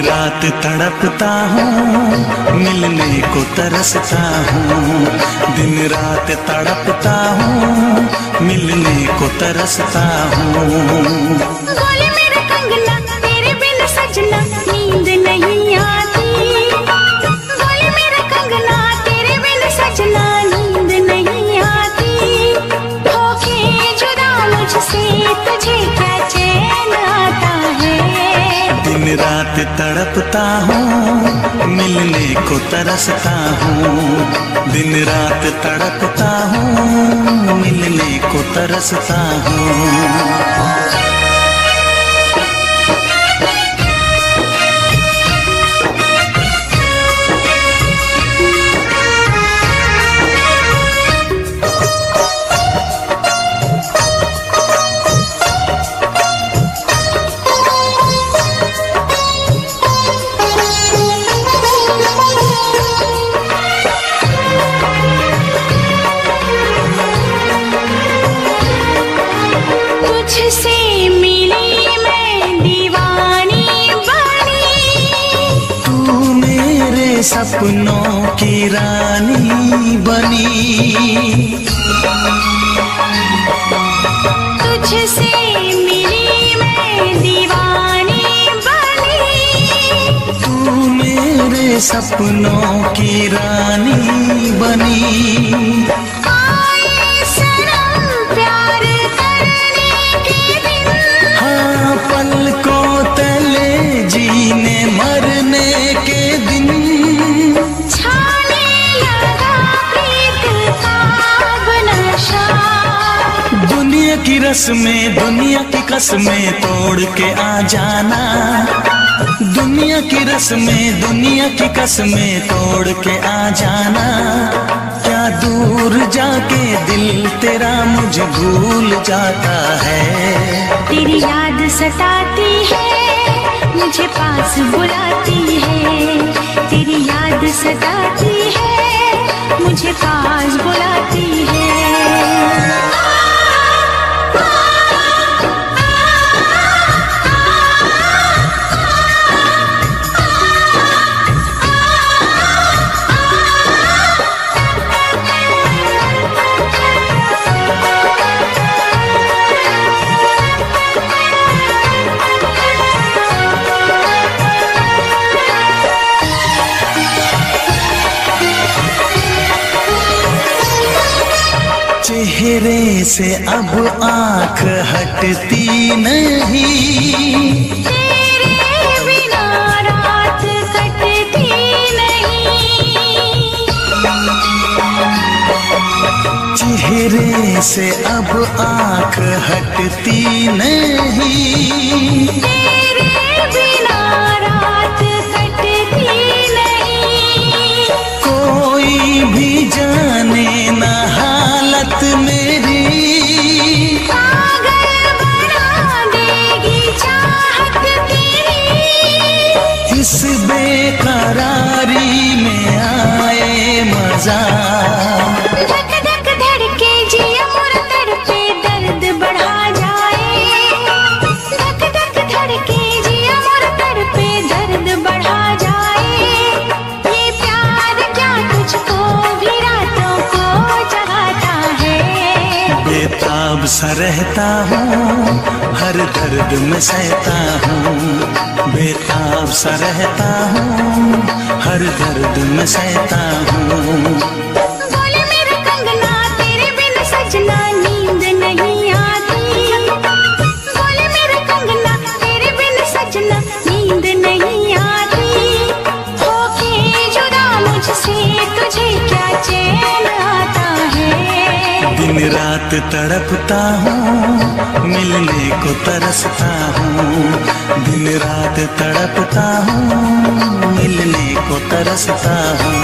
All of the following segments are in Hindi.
रात तड़पता हूँ, मिलने को तरसता हूँ। दिन रात तड़पता हूँ, मिलने को तरसता हूँ। बोले मेरा कंगना तेरे बिन सजना नींद नहीं आती। बोले मेरा कंगना तेरे बिन सजना नींद नहीं आती। होके जुदा मुझसे तुझे क्या चैन आता है। दिन रात तड़पता हूँ, मिलने को तरसता हूँ। दिन रात तड़पता हूँ, मिलने को तरसता हूँ। तुझसे मिली मैं दीवानी बनी। तू मेरे सपनों की रानी बनी। तुझसे मिली मैं दीवानी बनी। तू मेरे सपनों की रानी बनी। आए सनम प्यार करने के दिन। हाँ, पलकों तले जीने मरने के दिन। छाने लगा प्रीत का अब नशा। दुनिया की रस्में, दुनिया की कसमें तोड़ के आ जाना। दुनिया की रस्में, दुनिया की कसमें तोड़ के आ जाना। क्या दूर जाके दिल तेरा मुझे भूल जाता है। तेरी याद सताती है, मुझे पास बुलाती है। तेरी याद सताती है, मुझे पास बुलाती है। चेहरे से अब आँख हटती नहीं। तेरे बिना रात कटती नहीं। चेहरे से अब आँख हटती नहीं। तेरे बिना रात कटती नहीं। कोई भी जाने ना हालत मेरी। पागल बना देगी चाहत तेरी। इस बेकरारी में आए मजा। धक धक धड़के जिया मोर तड़पे दर्द बढ़ा जाए। धक धक धड़के जिया मोर तड़पे दर्द बढ़ा जाए। ये प्यार क्या तुझको भी रातों को जगाता है। बेताब सा रहता हूँ, हर दर्द में सहता हूँ। बेताब सा रहता हूँ, हर दर्द में सहता हूँ। बोले मेरा कंगना तेरे बिन सजना नींद नहीं आती। बोले मेरा कंगना तेरे बिन सजना नींद नहीं आती। होके जुदा मुझसे तुझे क्या चैन आता है। दिन रात तड़पता हूँ, मिलने को तरसता हूँ। दिन रात तड़पता हूँ, मिलने को तरसता हूँ।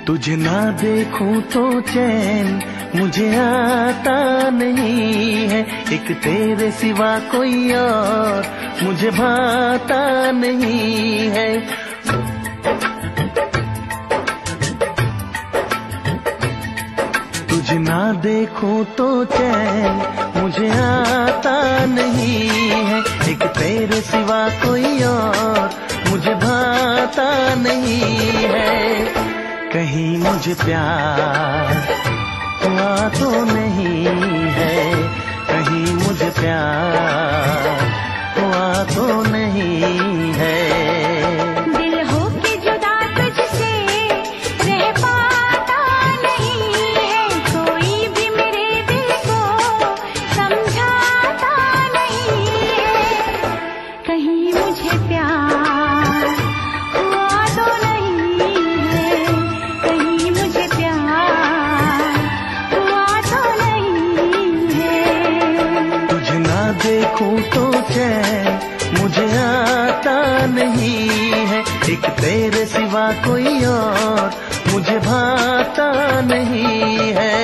तुझे ना देखूं तो चैन मुझे आता नहीं है, एक तेरे सिवा कोई और मुझे भाता नहीं है। तुझे ना देखूं तो चैन मुझे आता नहीं है, एक तेरे सिवा कोई और मुझे भाता नहीं है। कहीं मुझे प्यार हुआ तो नहीं है, कहीं मुझे प्यार हुआ तो नहीं है। दिल हो के जुदा तुझसे रह पाता नहीं है, कोई भी मेरे दिल को समझाता नहीं है। कहीं मुझे प्यार हुआ तो नहीं है, कहीं मुझे प्यार हुआ तो नहीं है। तुझे ना देखूं तो चैन मुझे आता नहीं है, एक तेरे सिवा कोई और मुझे भाता नहीं है।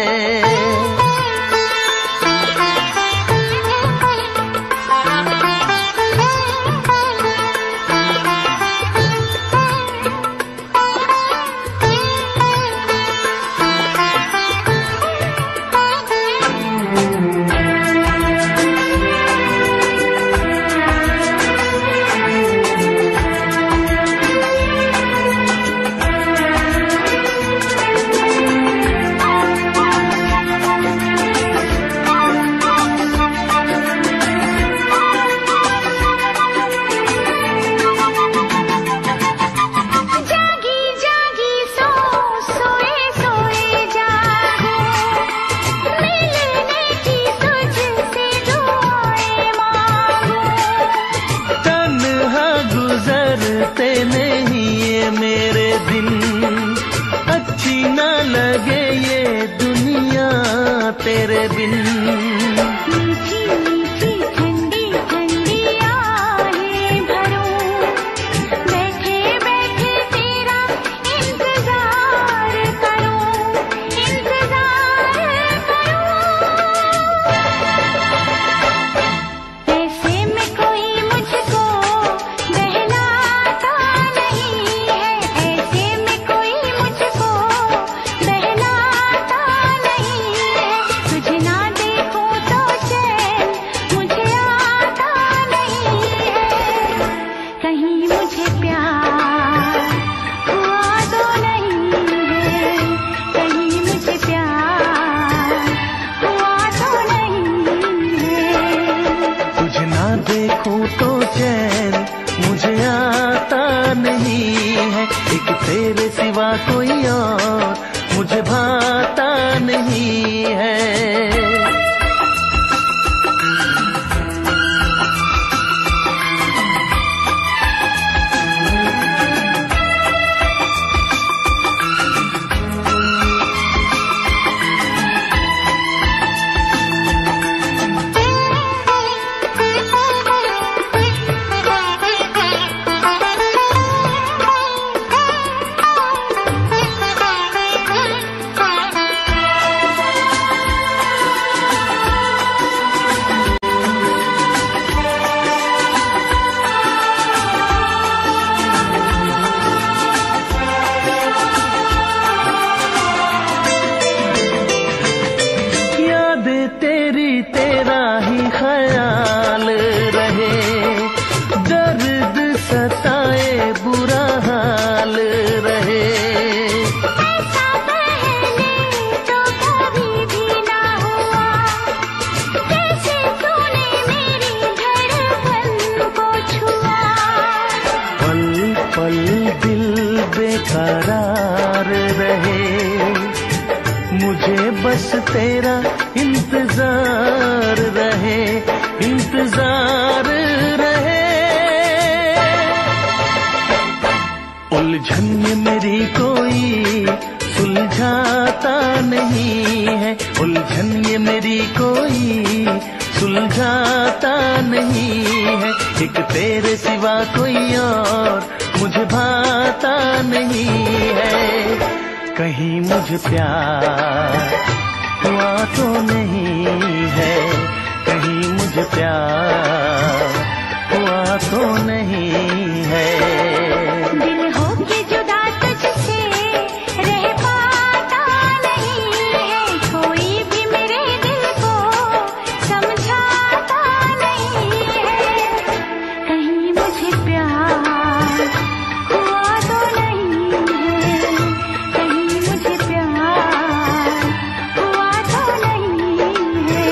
नहीं ये मेरे दिन अच्छी ना लगे ये दुनिया तेरे बिन। मीठी मीठी ठंडी ठंडी आहें भरूं, बैठे बैठे तेरा इंतजार करूं, इंतजार करूं। ऐसे में कोई मुझको बहलाता नहीं है, ऐसे में कोई मुझको बहलाता नहीं है। तुझे ना देखूं तो चैन मुझे आता नहीं है, कहीं मुझे प्यार हुआ तो नहीं है, कहीं मुझे प्यार हुआ तो नहीं है। तुझे ना देखूं तो चैन मुझे आता नहीं है, एक तेरे सिवा कोई और मुझे भाता नहीं है। तेरी तेरा ही ख्याल रहे, दर्द सताए बुरा हाल रहे। ऐसा पहले तो कभी भी ना हुआ, कैसे तूने मेरी धड़कन को छुआ। पल पल दिल बेकरार रहे, मुझे बस तेरा इंतजार रहे, इंतजार रहे। उलझन ये मेरी कोई सुलझाता नहीं है, उलझन ये मेरी कोई सुलझाता नहीं है, एक तेरे सिवा कोई और मुझे भाता नहीं है। कहीं मुझे प्यार हुआ तो नहीं है, कहीं मुझे प्यार हुआ तो नहीं है। दिल हो के जुदा तुझसे रह पाता नहीं है, कोई भी मेरे दिल को समझाता नहीं है। कहीं मुझे प्यार हुआ तो नहीं है, कहीं मुझे प्यार हुआ तो नहीं है।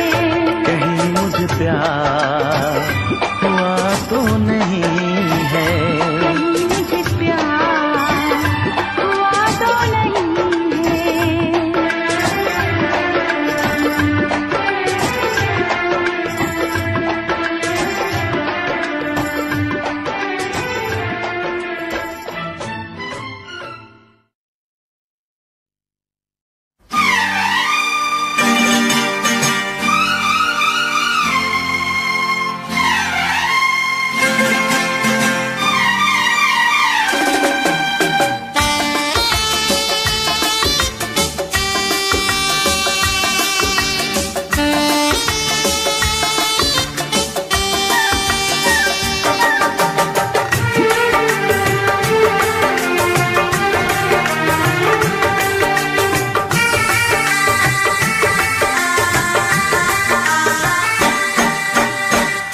कहीं मुझे प्यार हुआ तो नहीं है, कहीं मुझे प्यार हुआ तो नहीं है।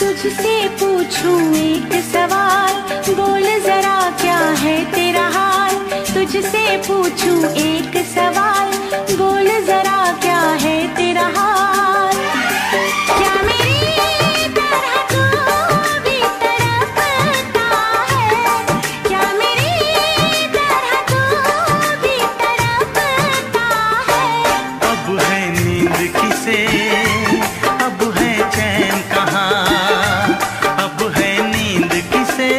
तुझसे पूछूं एक सवाल, बोल जरा क्या है तेरा हाल। तुझसे पूछूं एक सवाल, बोल जरा क्या है तेरा हाल। क्या मेरी तरह तू भी तड़पता है, क्या मेरी तरह तू भी तड़पता है। अब है नींद किसे, अब है चैन कहाँ, अब है नींद किसे,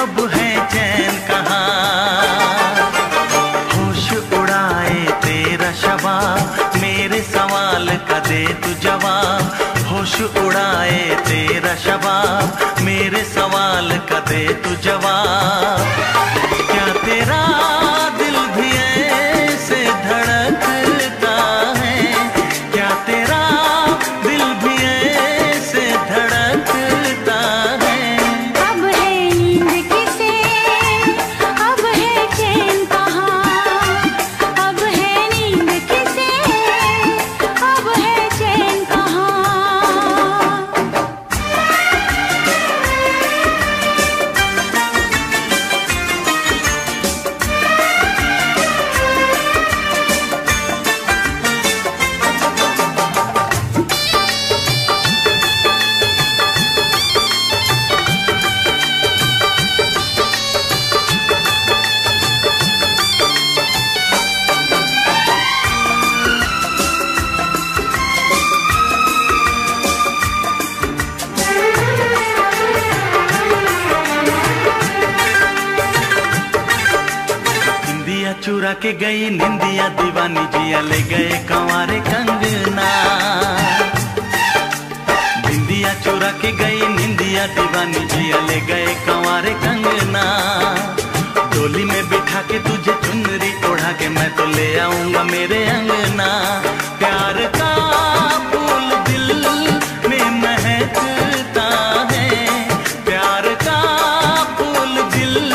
अब है चैन कहाँ। होश उड़ाए तेरा शबाब, मेरे सवाल का दे तू जवाब। होश उड़ाए तेरा शबाब, मेरे सवाल का दे तू जवाब। क्या तेरा दिल भी ऐसे धड़कता है, क्या तेरा दिल भी ऐसे धड़कता है। अब है नींद किसे, अब है चैन कहाँ। अब है नींद किसे, अब है चैन कहाँ। निंदिया चुरा के गई निंदिया दीवानी, जिया ले गए कंवारे कंगना। निंदिया चुरा के गई निंदिया दीवानी, जिया ले गए कंवारे कंगना। डोली में बिठा के तुझे चुनरी ओढ़ा के मैं तो ले आऊंगा मेरे अंगना। प्यार का फूल दिल में महकता है, प्यार का फूल दिल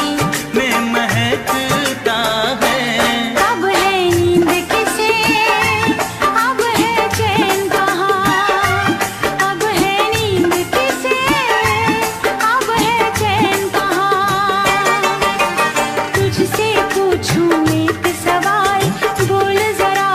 में महकता है। अब है नींद किसे, अब है चैन कहाँ। अब है नींद किसे, अब है चैन कहाँ। तुझसे पूछूं एक सवाल, बोल जरा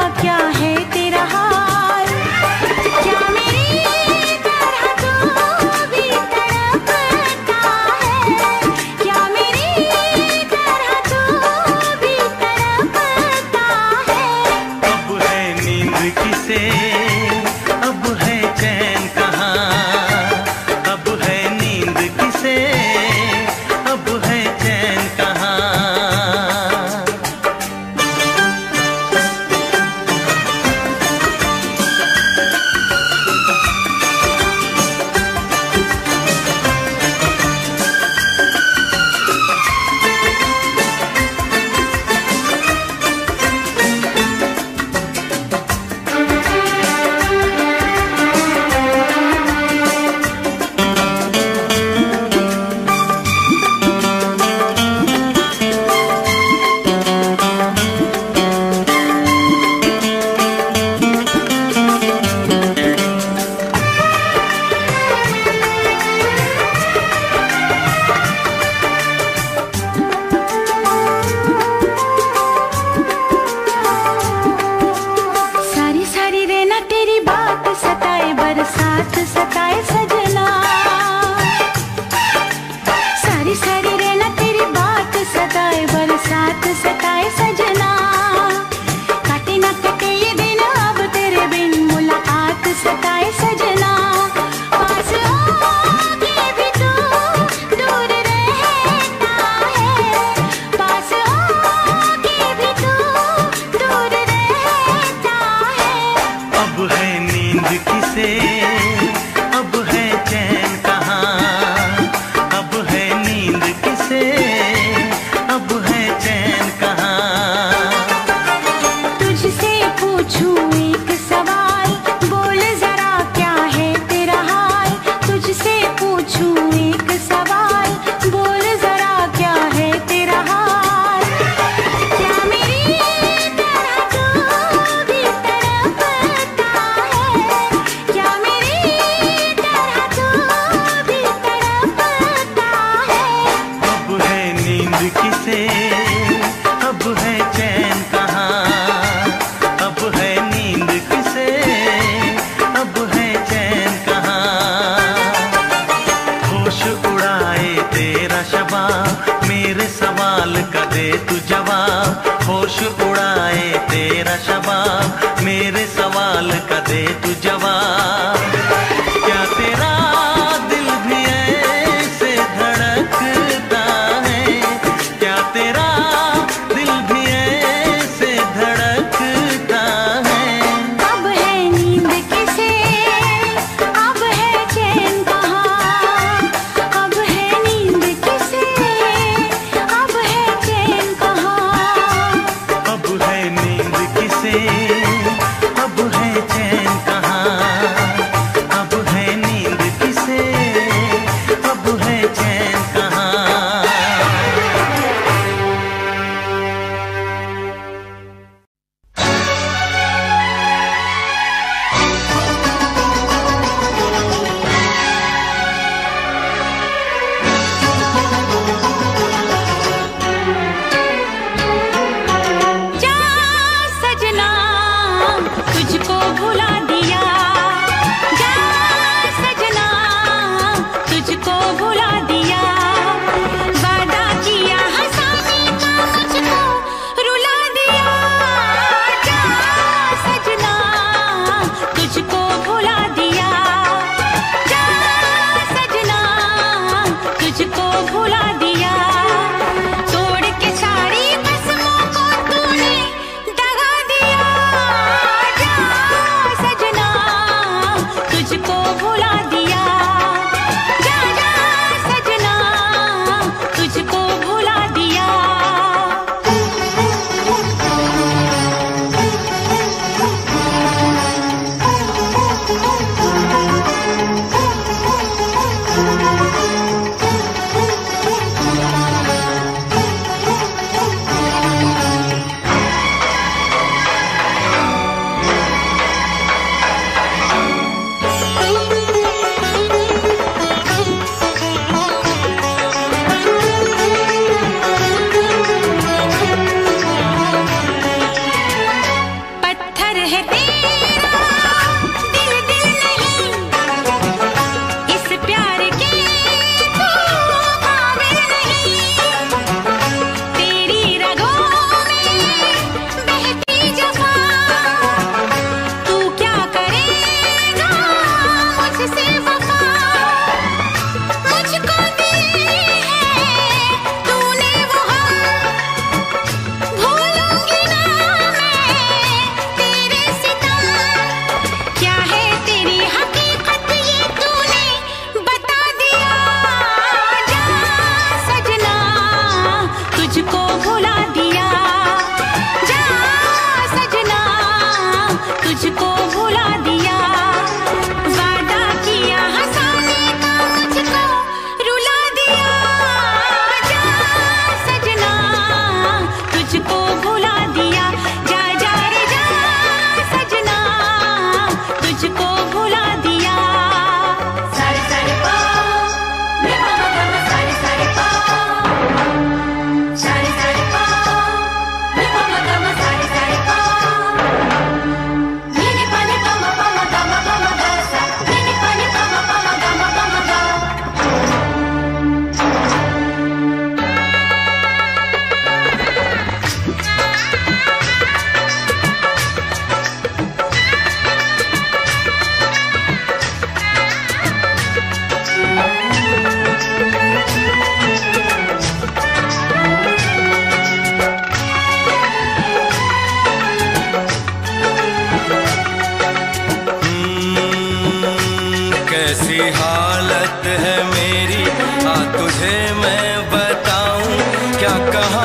सताए सजना। सारी सारी रहना तेरी बात सताए, बरसात सताए सजना। काटे ना कटे ये दिन अब तेरे बिन, मुलाकात सताए सजना। पास आके भी तू दूर रहता है, पास आके भी तू दूर रहता है। अब है नींद किसे, अब है चैन कहाँ, अब है नींद किसे, अब है चैन कहाँ। तुझसे पूछूं एक सवाल, बोल जरा क्या है तेरा हाल। तुझसे पूछूं एक सवाल, बोल जरा क्या है तेरा हाल। क्या मेरी तरह तू भी तड़पता है, क्या मेरी तरह तू भी तड़पता है। अब है नींद किसे, अब है चैन कहाँ, अब है नींद किसे, अब है चैन कहाँ। होश उड़ाए तेरा शबाब, मेरे सवाल का दे तू जवाब। होश उड़ाए तेरा शबाब, मेरे सवाल का दे तू जवाब। क्या तेरा दिल भी ऐसे धड़कता है, क्या तेरा दिल भी ऐसे धड़कता है। अब है नींद किसे, अब है चैन कहाँ। अब है नींद किसे, अब है चैन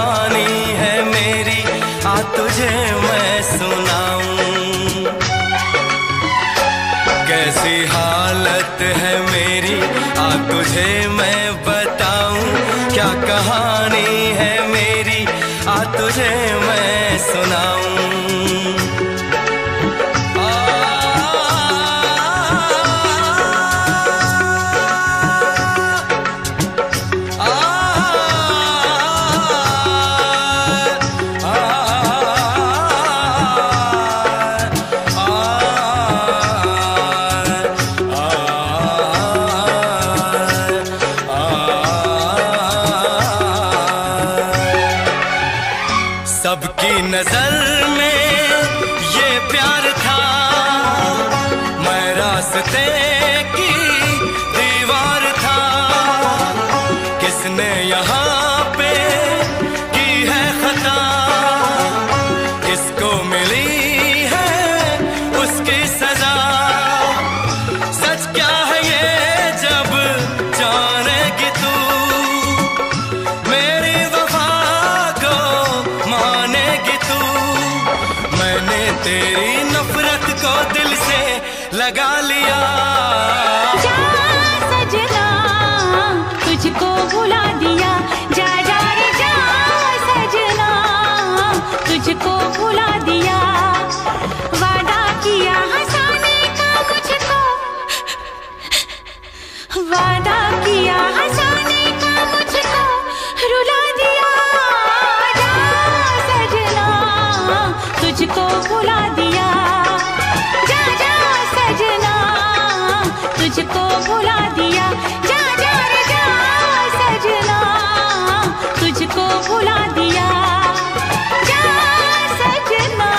कहानी है मेरी, आ तुझे मैं सुनाऊं। कैसी हालत है मेरी, आ तुझे मैं बताऊं। क्या कहानी है मेरी, आ तुझे मैं सुनाऊं। सबकी नजर में ये प्यार था, मैं रास्ते की दीवार था। किसने यहाँ पे की है खता, किसको मिली है उसकी सजा। सच क्या है ये जब जानेगी तू, मेरी वफा को मानेगी तू। मैंने तेरी नफरत को दिल से लगा लिया। जा सजना तुझको भुला दिया, जा जा रे जा सजना तुझको भुला दिया। वादा किया हंसाने का मुझको, वादा किया हंसाने का मुझको रुला दिया। जा सजना तुझको भुला दिया, जा जा सजना तुझको भुला दिया। जा जा रे जा सजना तुझको भुला दिया, जा सजना।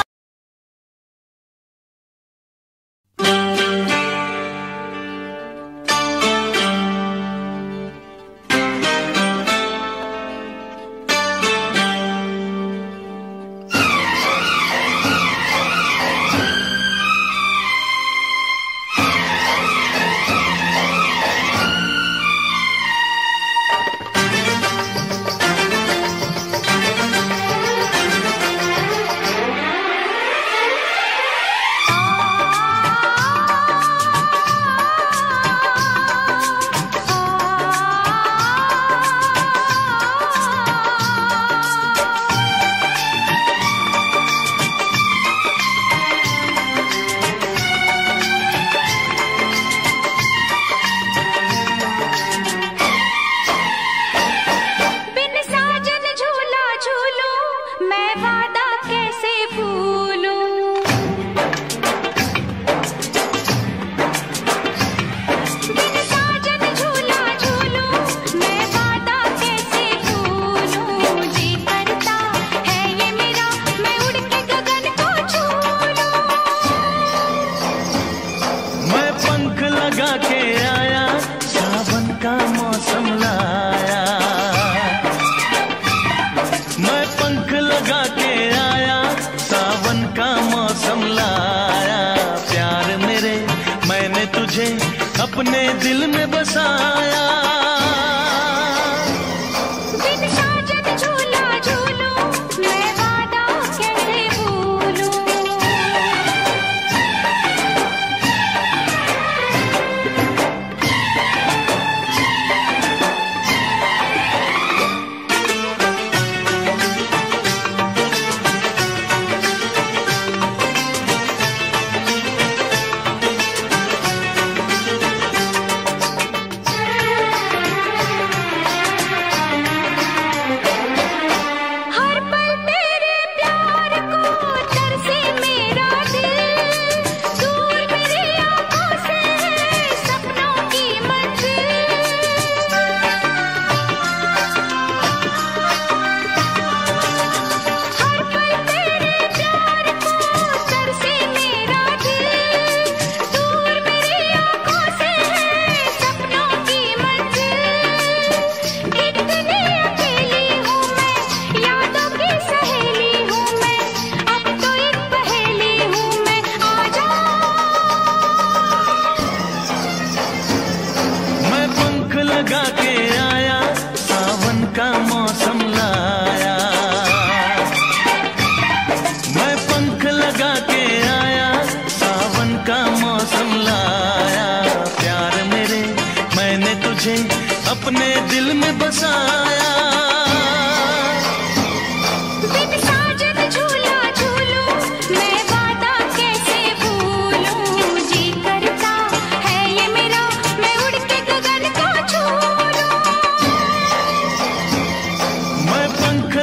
बिन साजन झूला झूलूं मैं वादा कैसे भूलूं। बिन साजन झूला झूलूं मैं वादा कैसे भूलूं। जी करता है ये मेरा मैं उड़ के गगन को छू लूं। मैं पंख लगा के आया, सावन का मौसम लाया। मैं पंख लगा के आया, सावन का मौसम लाया। प्यार मेरे मैंने तुझे अपने दिल में बसाया। बिन साजन झूला झूलूं मैं वादा कैसे भूलूं।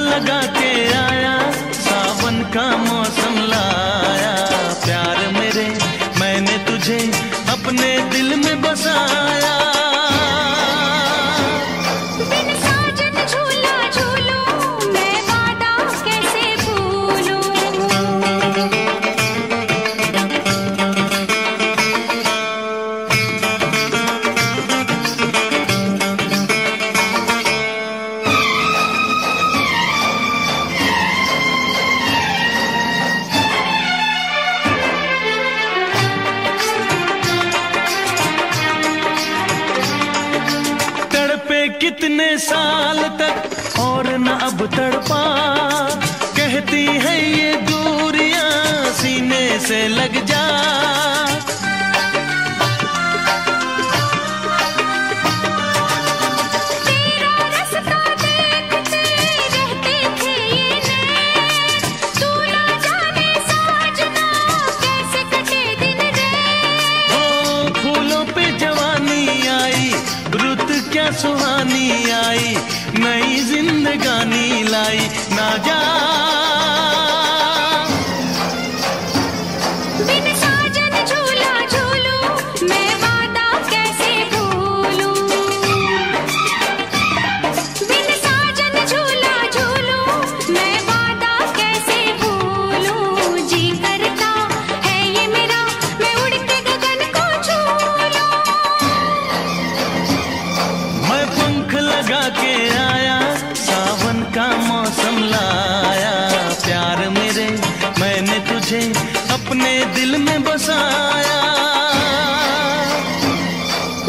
लगा के आया, सावन का मौसम लाया। प्यार मेरे मैंने तुझे अपने दिल में बसाया। बिन साजन झूला झूलूं मैं वादा कैसे भूलूं। कितने साल तक और न अब तड़पा, कहती है ये दूरियां सीने से लग जा। तेरा रास्ता देखते रहते थे ये नैन, तू ना जाने साजना कैसे कटे दिन रैन। ओ फूलों पे जवानी आई, रुत क्या सुहानी आई, नई जिंदगानी लाई। ना जा बिन साजन झूला झूलूं मैं वादा कैसे भूलूं। बिन साजन झूला झूलूं मैं वादा कैसे भूलूं। जी करता है ये मेरा मैं उड़ के गगन को छू लूं। मैं पंख लगा के आया, सावन का मौसम लाया। प्यार मेरे मैंने तुझे अपने दिल में बसाया।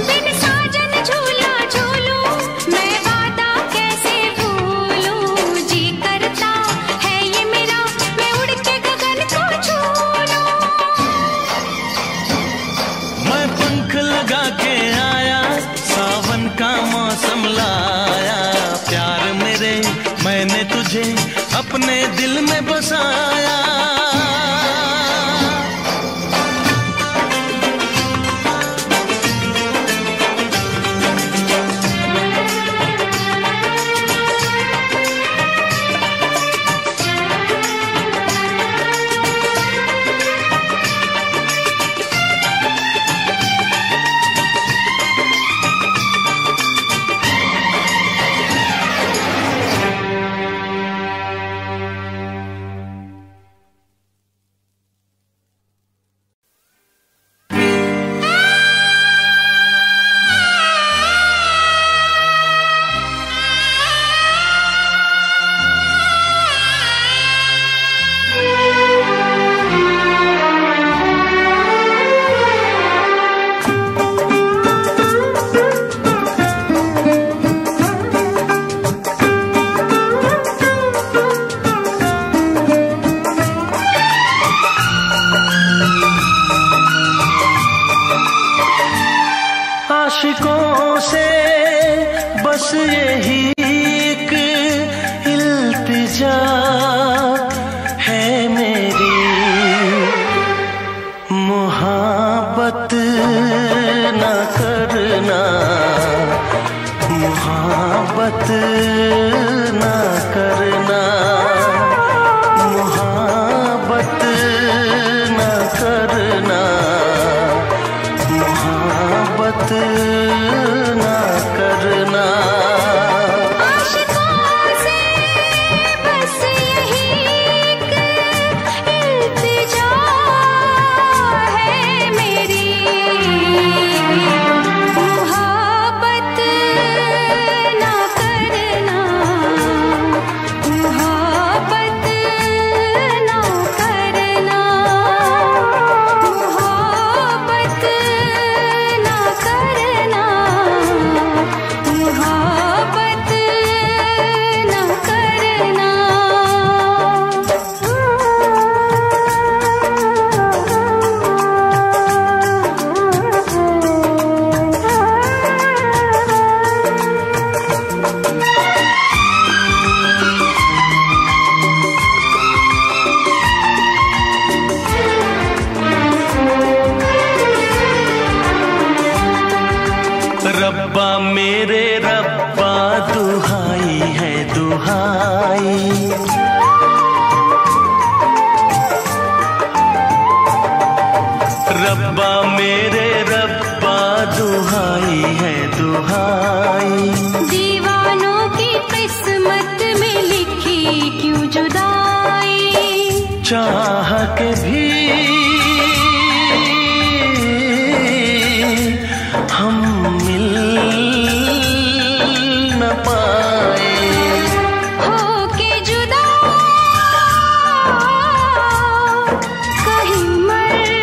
बिन साजन झूला झूलूं मैं वादा कैसे भूलूं। जी करता है ये मेरा मैं उड़ के गगन को छू लूं। मैं पंख लगा के आया, सावन का मौसम लाया। प्यार मेरे मैंने तुझे अपने दिल में बसाया। आशिकों से बस यही एक इल्तिजा है मेरी, मोहब्बत न करना, मोहब्बत न करना, मोहब्बत न करना, मोहब्बत न करना। आशिकों से बस चाह के भी हम मिल न पाए। होके जुदा कहीं मर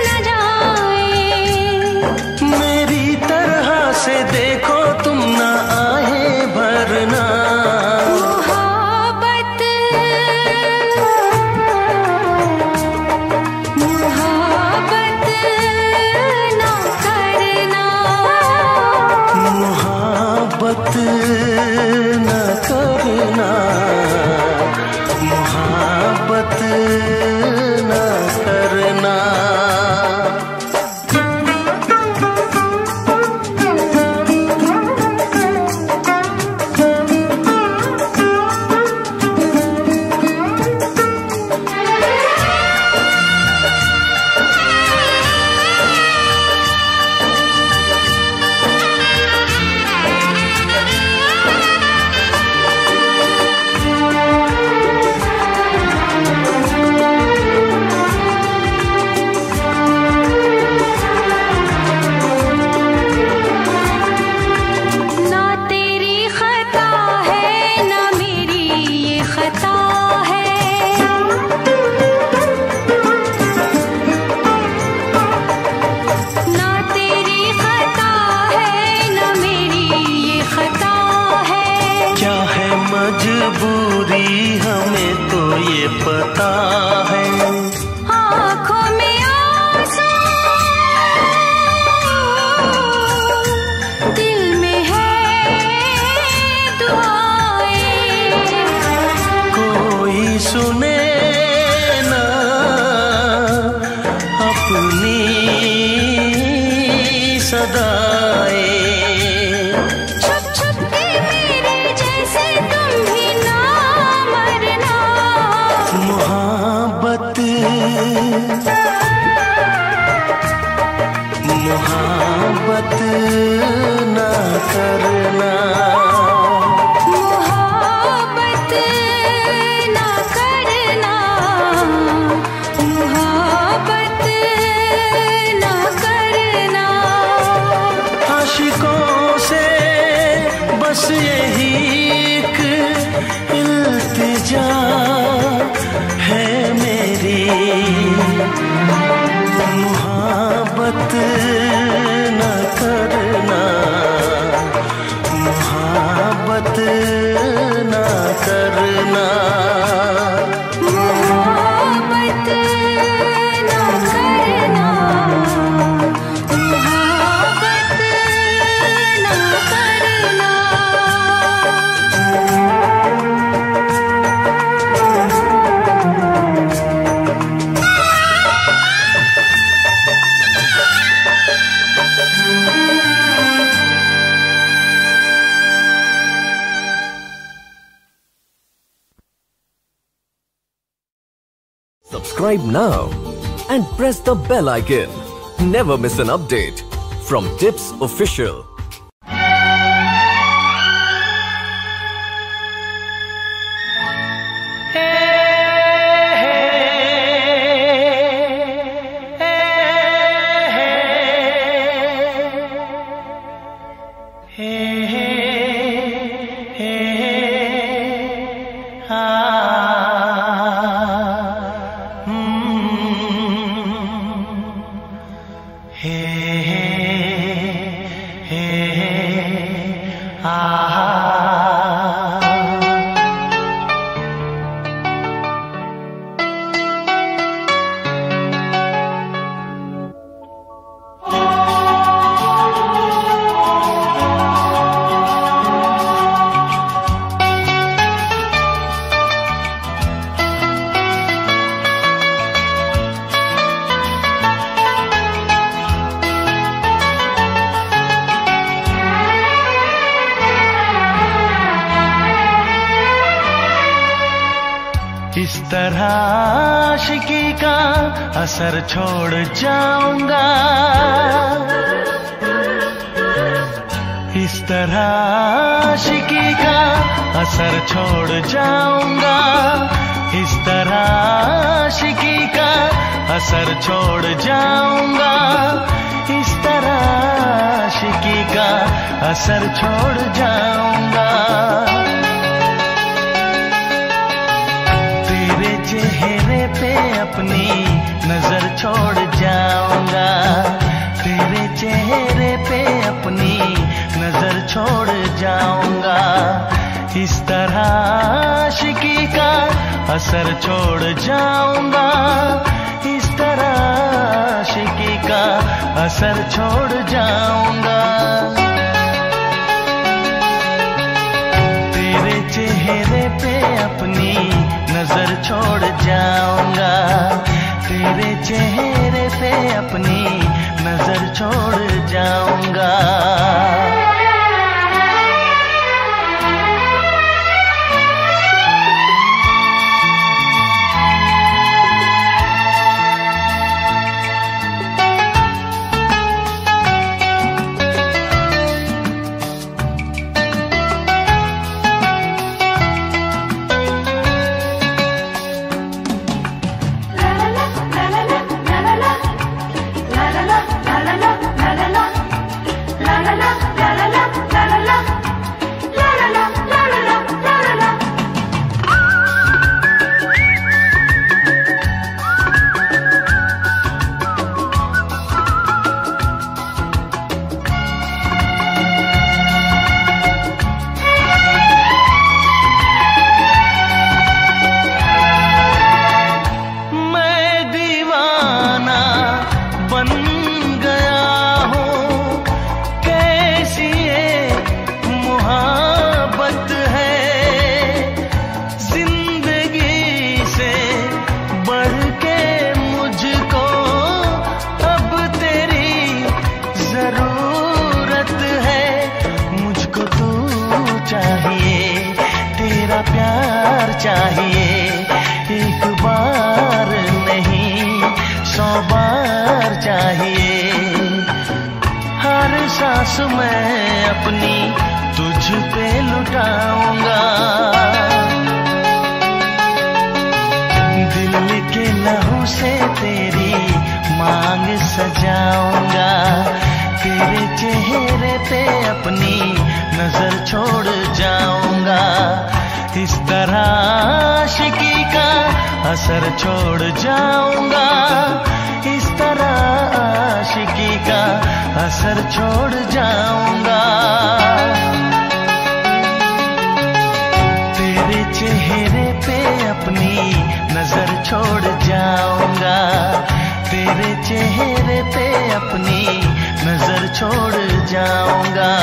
न जाए। मेरी तरह से देखो तुम ना आहे भरना। मोहब्बत न करना, मोहब्बत न करना। मजबूरी हमें तो ये पता है। आँखों में आंसू, दिल में है दुआएं। कोई सुने ना अपनी सदाएं। मोहब्बत न करना, मोहब्बत न करना, मोहब्बत न करना। आशिकों से बस यही एक इल्तिजा है मेरी। मोहब्बत न करना, मोहब्बत न करना, मोहब्बत न करना, मोहब्बत न करना। Subscribe now and press the bell icon. Never miss an update from Tips Official. इस तरह आशिकी का असर छोड़ जाऊंगा, इस तरह आशिकी का असर छोड़ जाऊंगा। इस तरह आशिकी का असर छोड़ जाऊंगा, इस तरह आशिकी का असर छोड़ जाऊंगा। तेरे चेहरे पे अपनी नजर छोड़ जाऊंगा, तेरे चेहरे पे अपनी नजर छोड़ जाऊंगा। इस तरह आशिकी का असर छोड़ जाऊंगा, इस तरह आशिकी का असर छोड़ जाऊंगा। तेरे चेहरे पे अपनी नजर छोड़ जाऊंगा, तेरे चेहरे पे अपनी नजर छोड़ जाऊंगा। प्यार चाहिए, एक बार नहीं 100 बार चाहिए। हर सांस मैं अपनी तुझ पे लुटाऊंगा, दिल के लहू से तेरी मांग सजाऊंगा। तेरे चेहरे पे अपनी नजर छोड़ जाऊंगा, इस तरह आशिकी का असर छोड़ जाऊंगा, इस तरह आशिकी का असर छोड़ जाऊंगा। तेरे चेहरे पे अपनी नजर छोड़ जाऊंगा, तेरे चेहरे पे अपनी नजर छोड़ जाऊंगा।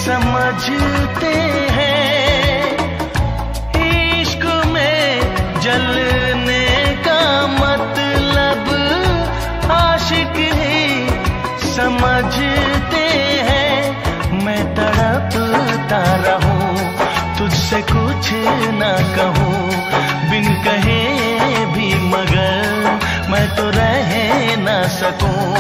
समझते हैं इश्क में जलने का मतलब आशिक ही समझते हैं। मैं तड़पता रहूं तुझसे कुछ ना कहूं, बिन कहे भी मगर मैं तो रह ना सकूं।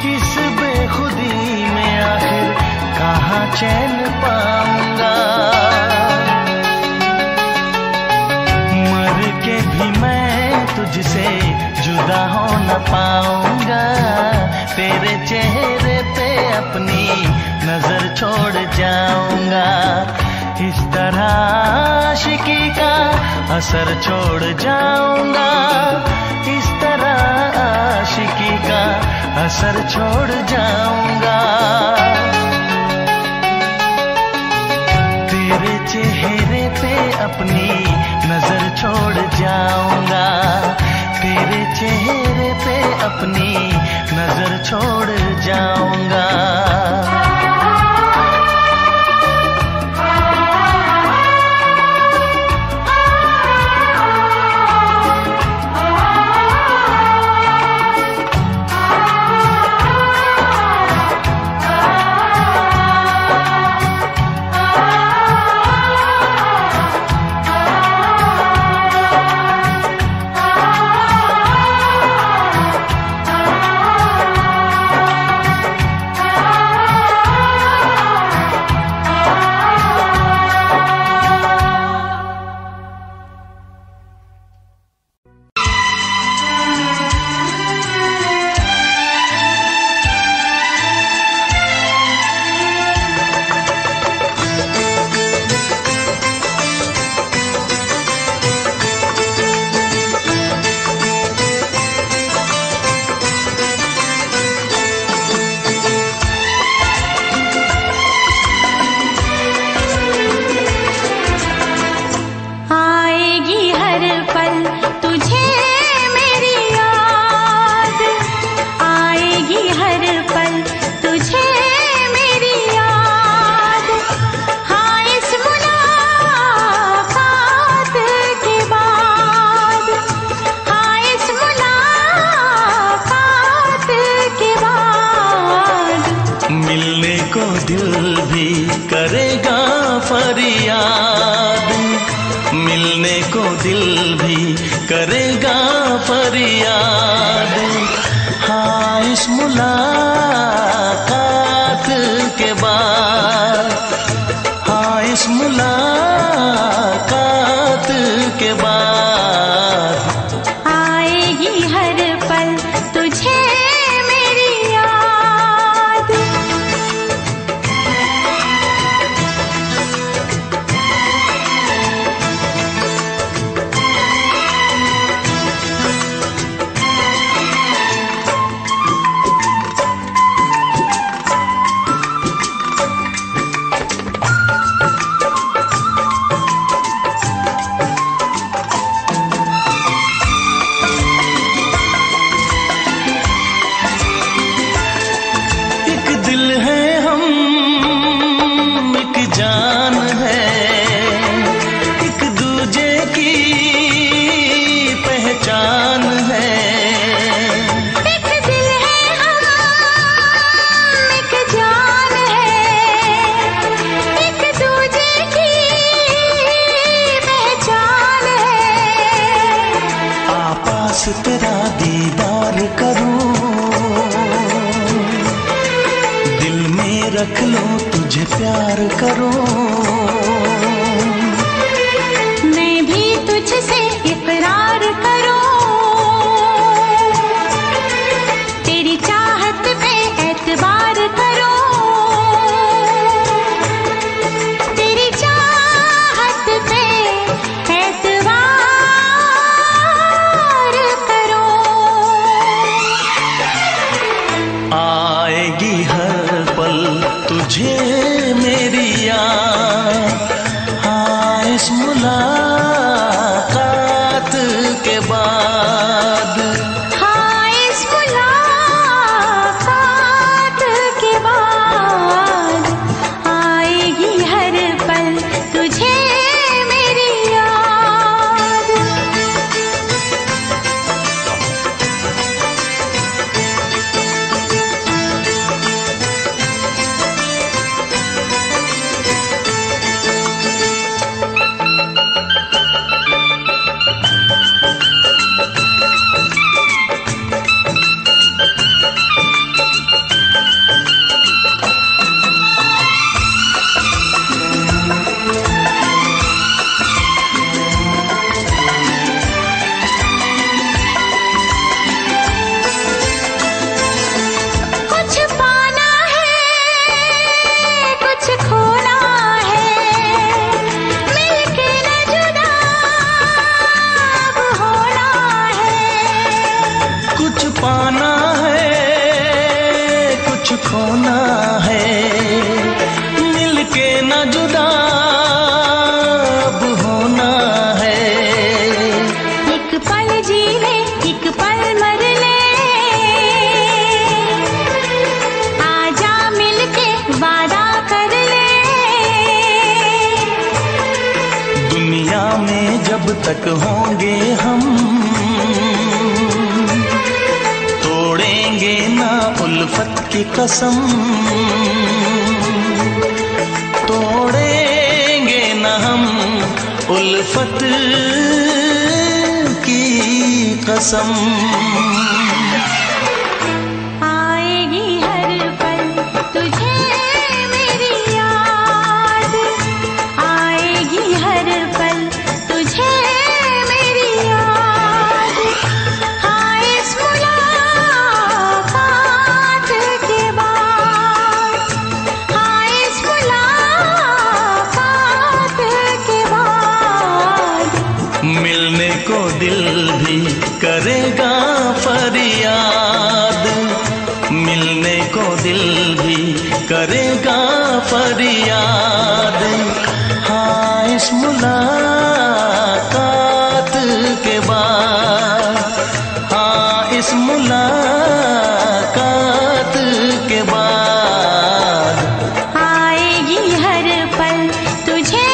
किस बेखुदी में आखिर कहाँ चैन पाऊंगा, मर के भी मैं तुझसे जुदा हो न पाऊंगा। तेरे चेहरे पे अपनी नजर छोड़ जाऊंगा, इस तरह आशिकी का असर छोड़ जाऊंगा, इस तरह असर छोड़ जाऊंगा। तेरे चेहरे पे अपनी नजर छोड़ जाऊंगा। तेरे चेहरे पे अपनी नजर छोड़ जाऊंगा। करेगा फरियाद। हाँ, इस मुलाकात के बाद, हाँ, इस मुलाकात के बाद आएगी हर पल तुझे मेरी याद। तेरा दीदार करूं, दिल में रख लूं, तुझे प्यार करूं। मैं भी तुझसे इकरार करूं, तेरी चाहत पे एतबार करूं, तेरी चाहत पे आएगी हर पल तुझे मेरी याद। कुछ खोना है, मिलके न जुदा अब होना है। एक पल जी ले, एक पल मर ले, आजा मिलके वादा कर ले। दुनिया में जब तक होंगे हम, तोड़ेंगे ना उल्फत की कसम, तोड़ेंगे ना हम उल्फत की कसम। आएगी हर पल तुझे मेरी याद, आएगी हर पल तुझे मेरी याद। हाँ इस मुलाकात के बाद, हाँ इस मुलाकात के बाद, मिलने को दिल भी करेगा फरियाद, मिलने को दिल भी करेगा फरियाद। हाँ इस मुलाकात के बाद, हाँ इस मुलाकात के बाद, आएगी हर पल तुझे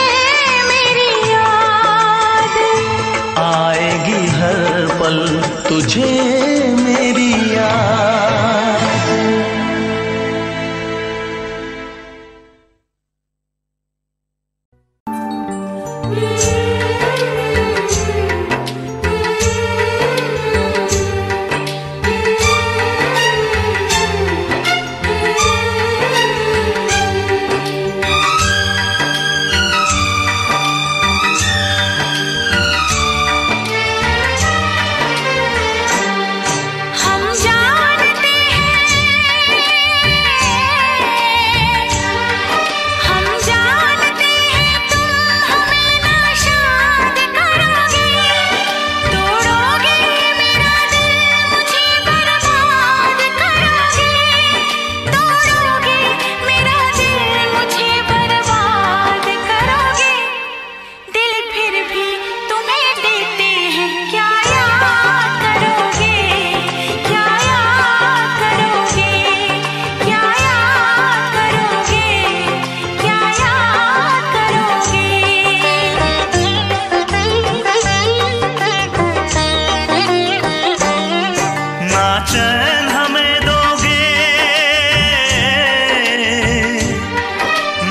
मेरी याद, आएगी हर पल तुझे मेरी याद। हम जानते हैं, हम जानते हैं तुम हमें नाशाद करोगे, तोड़ोगे मेरा दिल मुझे बर्बाद करोगे, तोड़ोगे मेरा दिल मुझे बर्बाद करोगे। दिल फिर भी तुम्हें देते हैं, क्या याद करोगे, क्या याद करोगे, क्या याद करोगे, क्या याद करोगे। ना चैन हमें दोगे,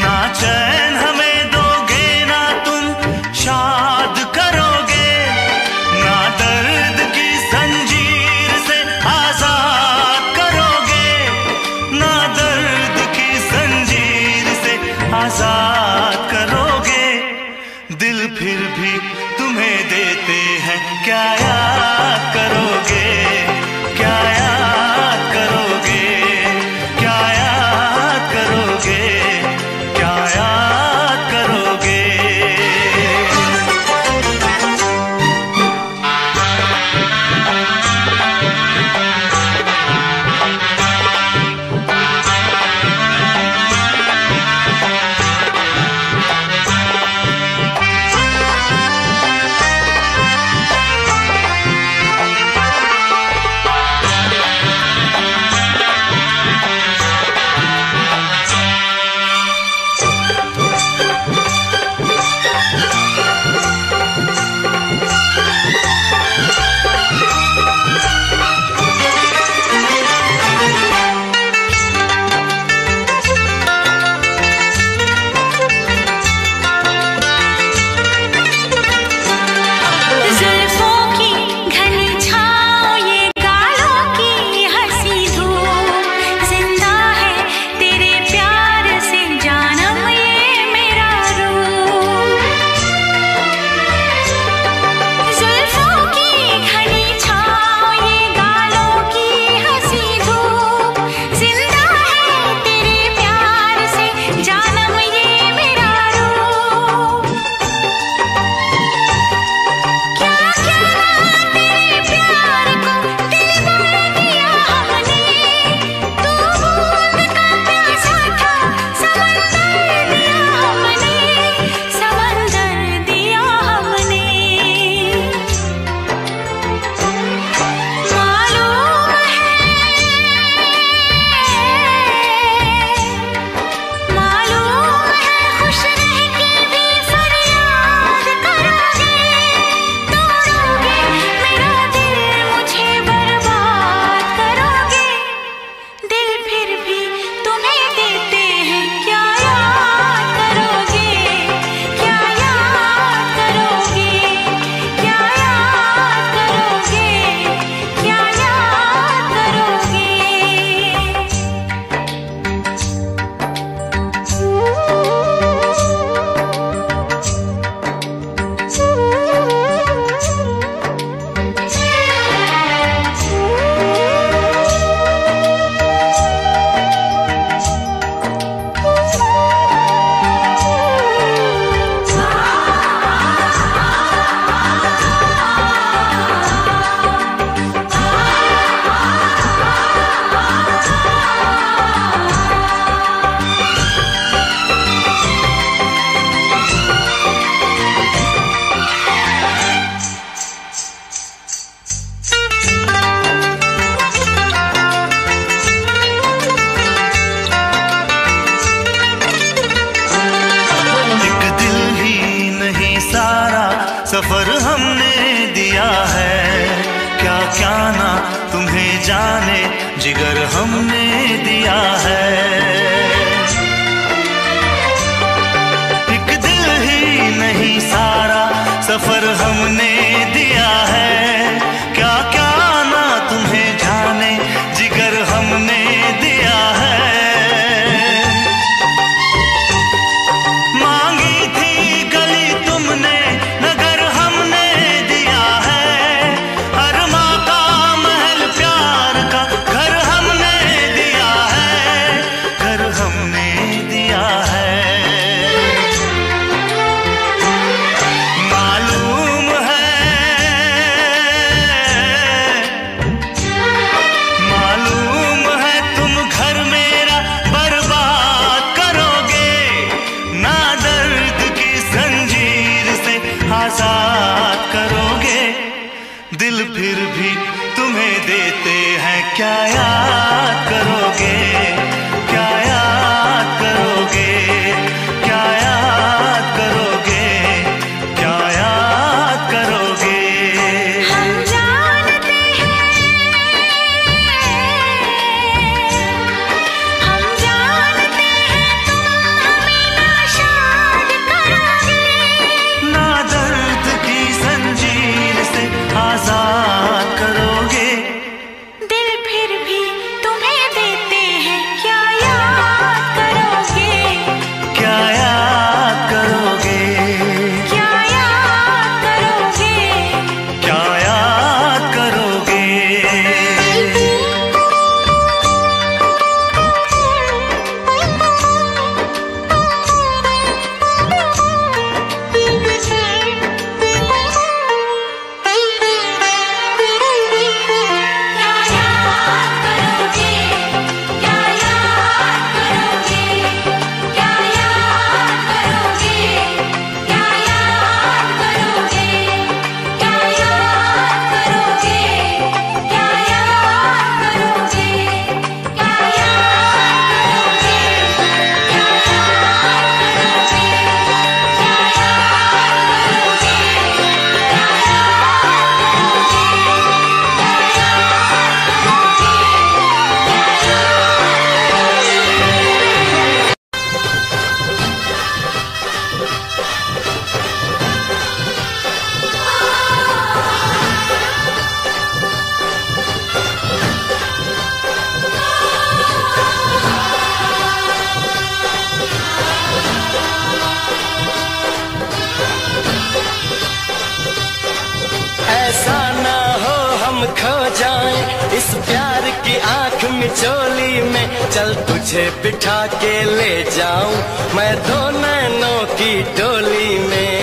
ना चैन हमें दोगे, ना तुम शाद करोगे, ना दर्द की जंजीर से आजाद करोगे, ना दर्द की जंजीर से आजाद करोगे। दिल फिर भी तुम्हें देते हैं, क्या याद करोगे, क्या याद क्या ना तुम्हें जाने जिगर हमने दिया है। एक दिल ही नहीं सारा सफर हमने दिया है। क्या क्या ना तुम्हें जाने जिगर हमने दिया है। मांगी थी गली तुमने नगर हमने दिया है। अरमा का महल प्यार का घर हमने दिया है। घर हमने दिया है। मालूम है तुम घर मेरा बर्बाद करोगे। ना दर्द की जंजीर से आजाद करोगे। दिल फिर भी तुम्हें देते हैं क्या याद करोगे। क्या याद करोगे। क्या याद करोगे। क्या याद करोगे। हम जानते हैं तुम हमें नाशाद करोगे। ना दर्द की जंजीर से आजाद करोगे। दिल फिर भी तुम्हें देते हैं क्या याद करोगे। क्या याद करोगे। क्या याद करोगे। क्या याद करोगे। क्या याद करोगे। क्या याद करोगे। क्या याद करोगे। क्या याद करोगे। क्या याद करोगे। क्या याद करोगे। क्या ऐसा ना हो हम खो जाएं इस प्यार की आंख मिचोली में। चल तुझे बिठा के ले जाऊं मैं दो नैनों की डोली में।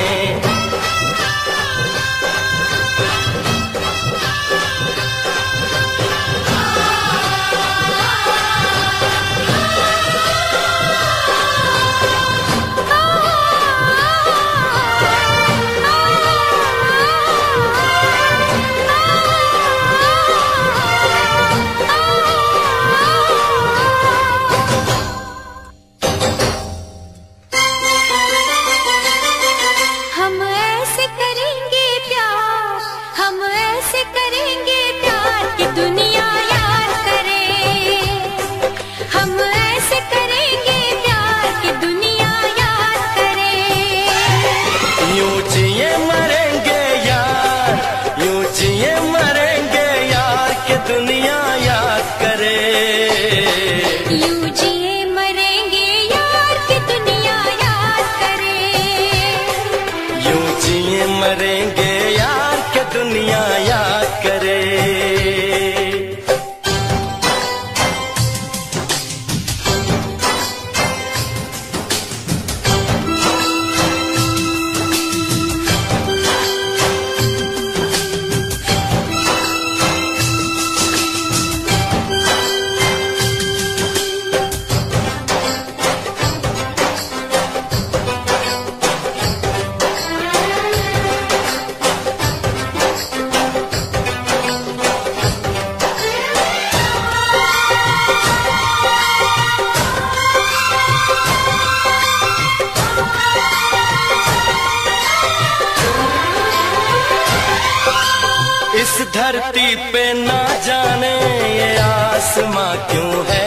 पे ना जाने ये आसमां क्यों है,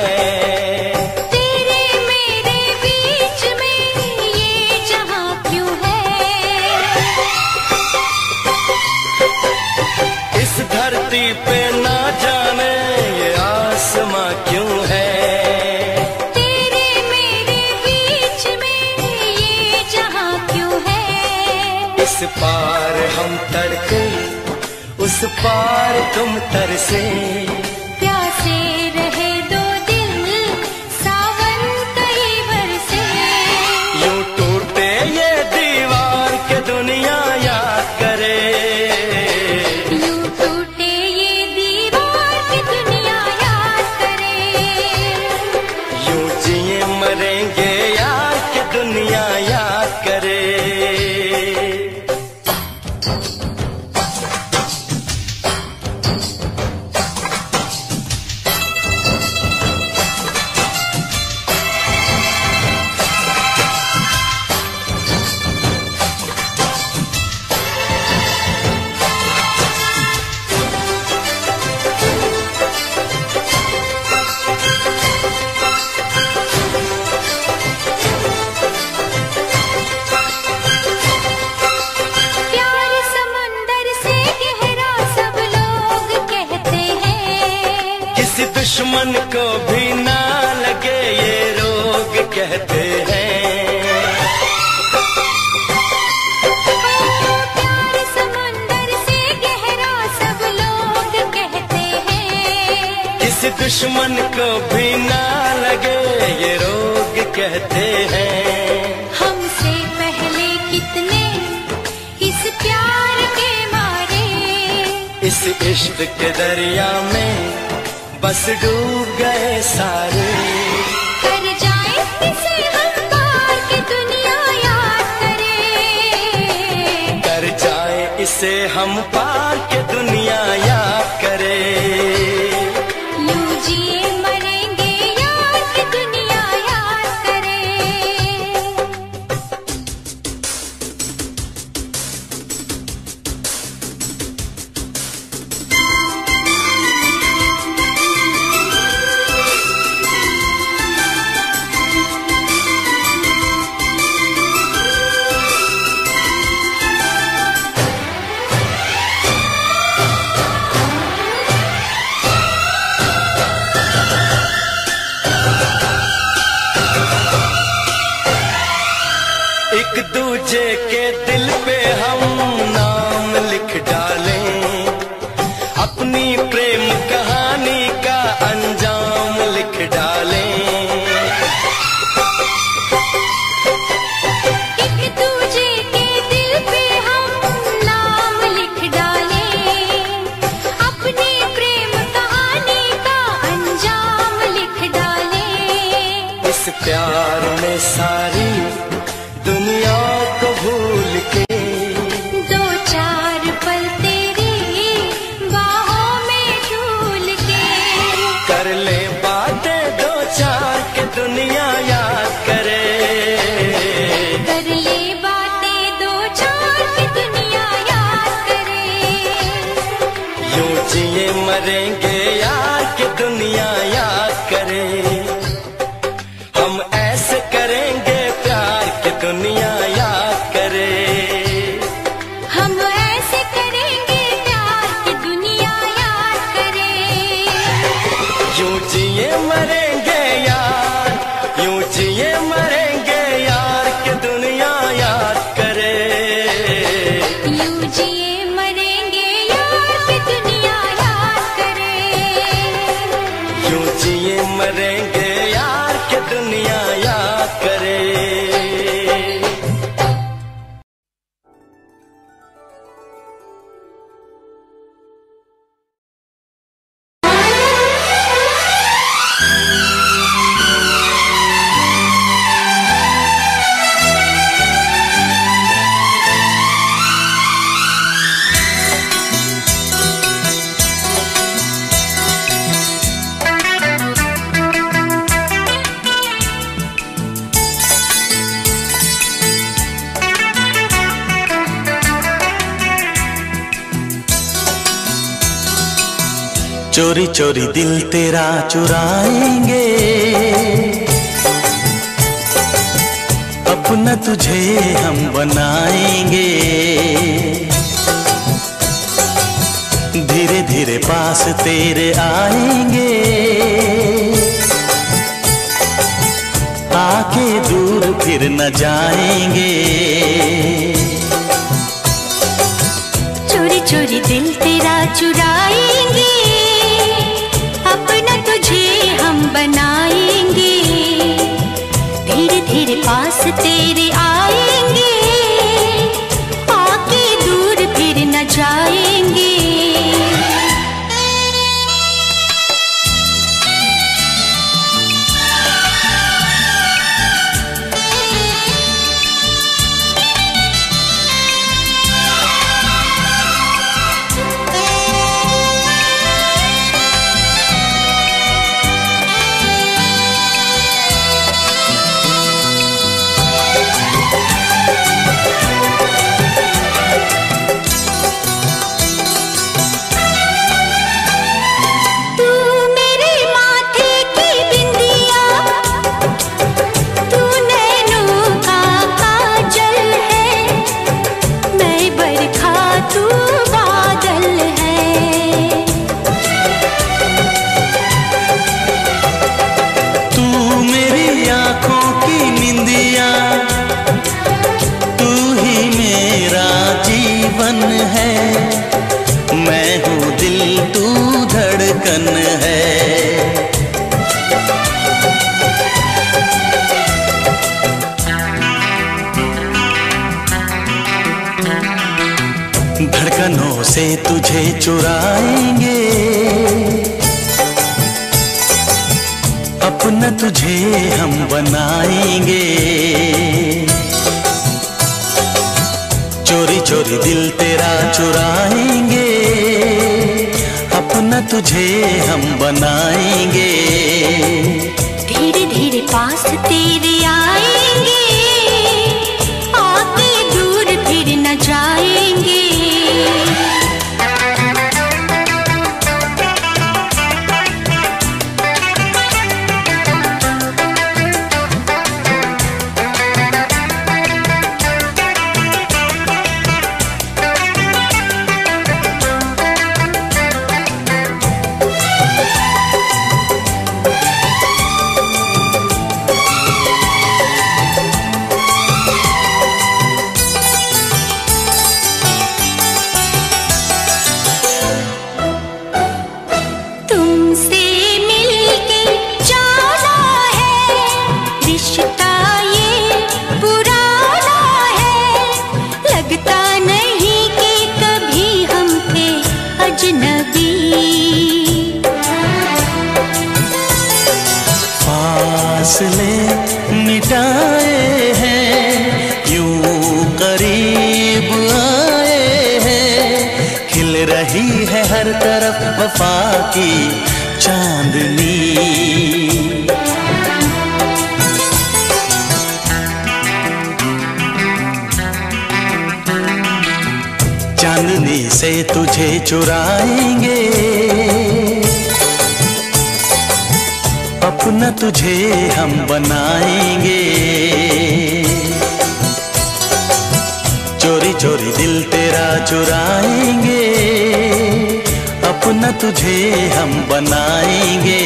तेरे मेरे बीच में ये जहां क्यों है। इस धरती पे ना जाने ये आसमां क्यों है, तेरे मेरे बीच में ये जहां क्यों है। इस पार हम तड़के उस पार तुम तरसे, प्यासे रहे दो दिल सावन कई बरसे। यूं टूटे ये दीवार के दुनिया याद करे, यूं टूटे ये दीवार की दुनिया याद करे। यूं जिए मरेंगे यार के दुनिया याद करे। प्यार समंदर से गहरा सब लोग कहते हैं, किसी दुश्मन को भी ना लगे ये रोग कहते हैं। प्यार समंदर से गहरा सब लोग कहते हैं, किसी दुश्मन को भी ना लगे ये रोग कहते हैं। हमसे पहले कितने इस प्यार के मारे, इस इश्क के दरिया में बस डूब गए सारे। कर जाए इसे हम पार की दुनिया याद करे। कर जाए इसे हम पार के दुनिया याद करे। यूं जिए मरेंगे यार की दुनिया याद करे। एक दूजे के दिल पे हम नाम लिख डालें, अपनी प्रेम कहानी का अंजाम लिख डालें। एक दूजे के दिल पे हम नाम लिख डालें, अपनी प्रेम कहानी का अंजाम लिख डालें। इस प्यार में सारी दुनिया को भूल के दो चार पल तेरी बाहों में झूल के, कर ले बातें दो चार के दुनिया याद करे। कर ले बातें दो चार की दुनिया याद करे। यूं जिए मरेंगे यार के दुनिया याद करे। हम ऐसे करेंगे प्यार की दुनिया याद करे। हम ऐसे करेंगे प्यार की दुनिया याद करे। यूं जिए मरेंगे यार, यूं जिए मरेंगे यार के दुनिया याद करे। यूं जिए मरेंगे यार की दुनिया याद करे। चोरी चोरी दिल तेरा चुराएंगे, अपना तुझे हम बनाएंगे। धीरे धीरे पास तेरे आएंगे, आके दूर फिर न जाएंगे। चोरी चोरी दिल तेरा चुराएंगे, अपना तुझे हम बनाएंगे। धीरे धीरे पास तेरे आएंगे, आके दूर फिर न जाएंगे। धड़कनों से तुझे चुराएंगे, अपना तुझे हम बनाएंगे। चोरी चोरी दिल तेरा चुराएंगे, अपना तुझे हम बनाएंगे। धीरे धीरे पास तेरे आएंगे, आके दूर फिर न जाएंगे। फासले मिटाए हैं, यूं करीब आए हैं। खिल रही है हर तरफ वफा की चांदनी। चांदनी से तुझे चुराएंगे, अपना तुझे हम बनाएंगे। चोरी चोरी दिल तेरा चुराएंगे, अपना तुझे हम बनाएंगे।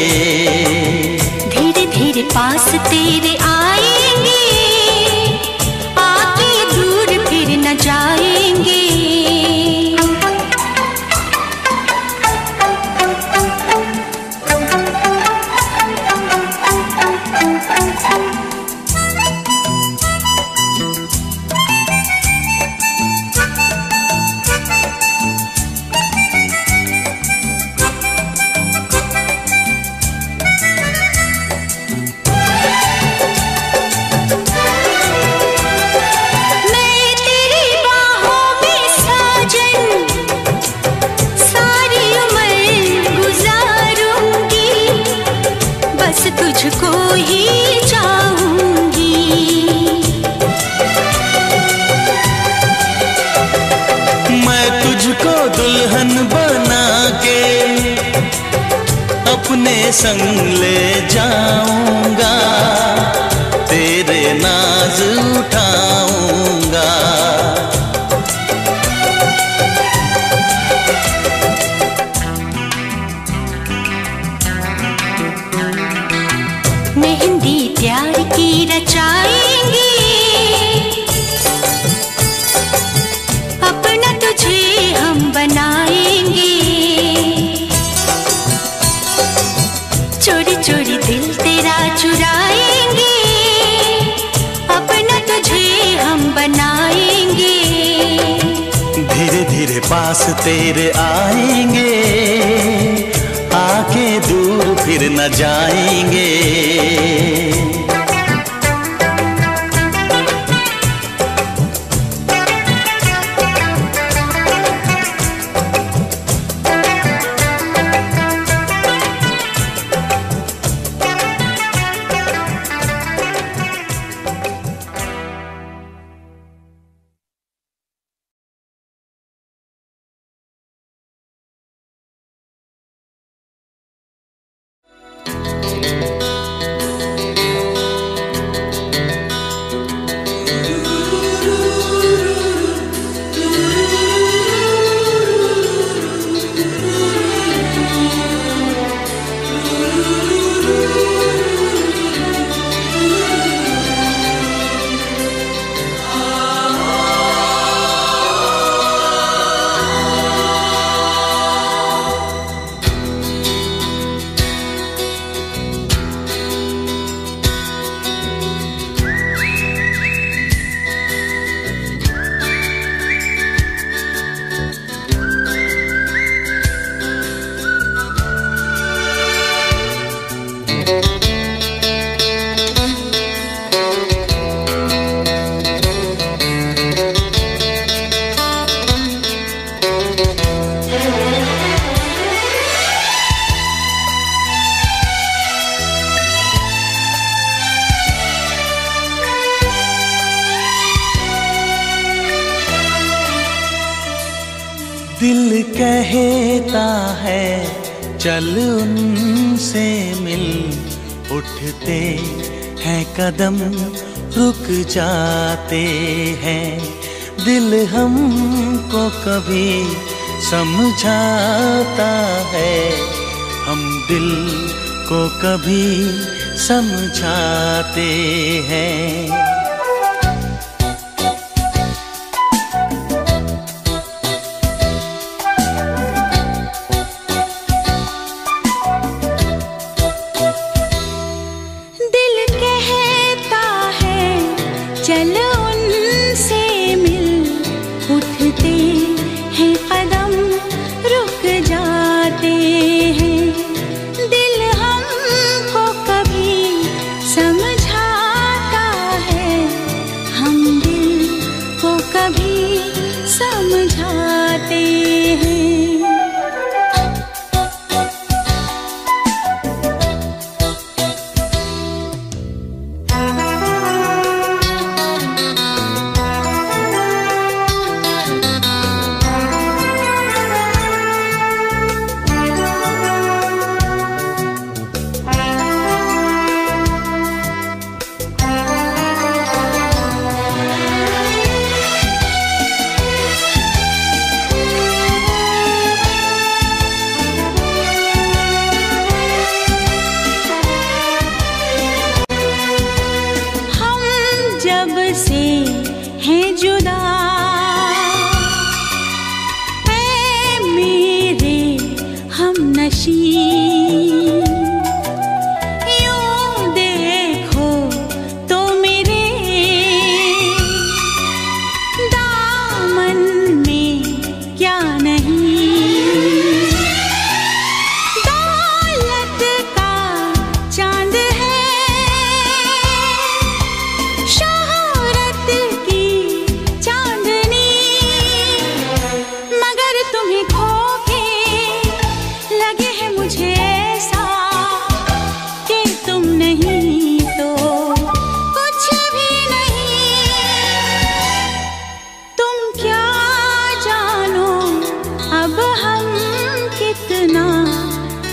धीरे धीरे पास तेरे आएंगे, आके दूर फिर न जाएंगे। अपने संग ले जाऊंगा, तेरे नाज उठाऊंगा। मेहंदी प्यार की रचाएंगे, अपना तुझे हम बनाएंगे। चोरी चोरी दिल तेरा चुराएंगे, अपना तुझे हम बनाएंगे। धीरे धीरे पास तेरे आएंगे, आके दूर फिर न जाएंगे। दिल कहता है चल उनसे मिल, उठते हैं कदम रुक जाते हैं। दिल हमको कभी समझाता है, हम दिल को कभी समझाते हैं।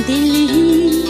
दिल ही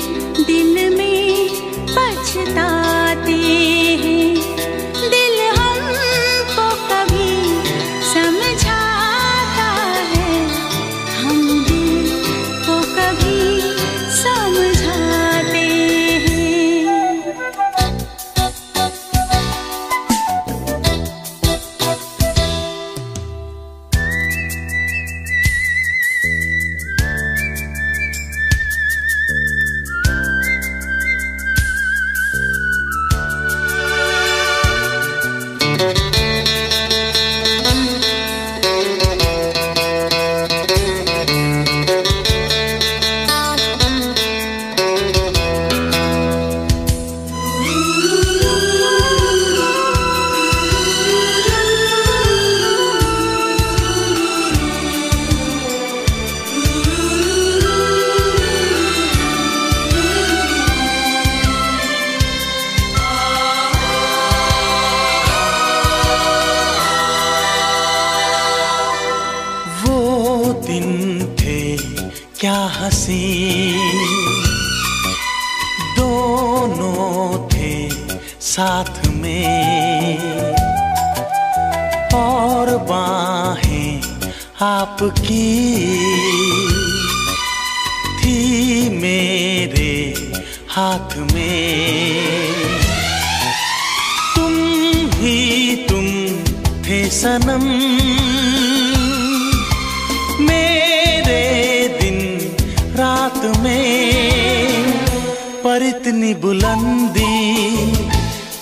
प्यासी दोनों थे साथ में, और बाहें आपकी थी मेरे हाथ में। तुम थे सनम मेरे दिन रात में, पर इतनी बुलंदी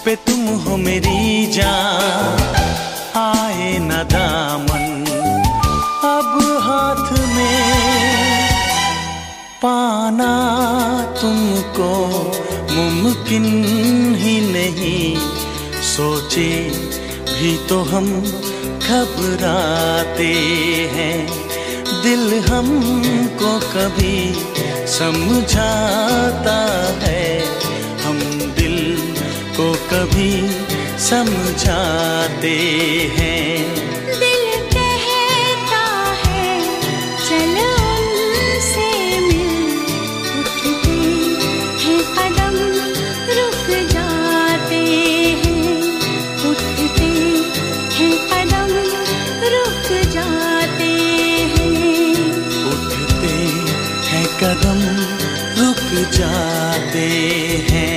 पे तुम हो मेरी जान, आए न दामन अब हाथ में। पाना तुमको मुमकिन ही नहीं, सोचे भी तो हम घबराते हैं। दिल हमको कभी समझाता है, हम दिल को कभी समझाते हैं। दिल कहता है चलो उनसे मिल, उठते हैं कदम रुक जाते हैं, उठते हैं कदम रुक जाते हैं, उठते हैं कदम रुक जाते हैं।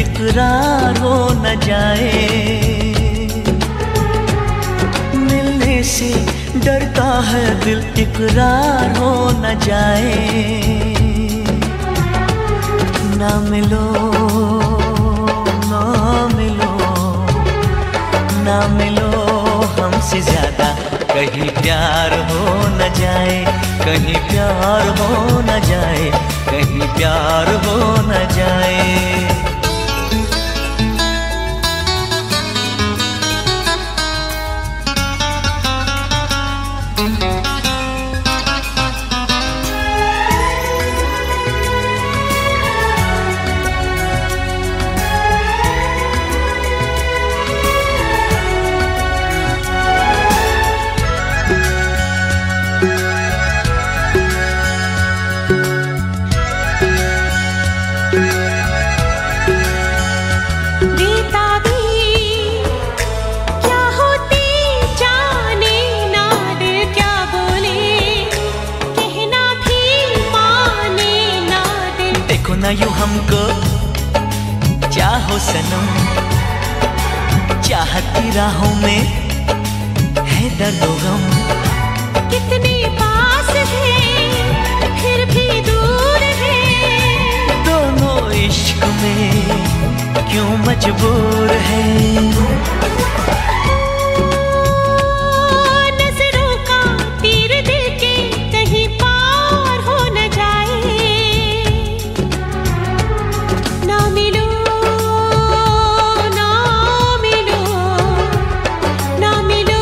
इकरार हो न जाए, मिलने से डरता है दिल इकरार हो न जाए। ना मिलो ना मिलो ना मिलो हमसे ज्यादा, कहीं प्यार हो न जाए, कहीं प्यार हो न जाए, कहीं प्यार हो न जाए। ना यूं हमको चाहो सनम, चाहत की राहों में है दर्द व गम। कितने पास है फिर भी दूर है, दोनों इश्क में क्यों मजबूर है। नजरों का तीर दिल के कहीं पार हो न जाए, ना मिलो ना मिलो ना मिलो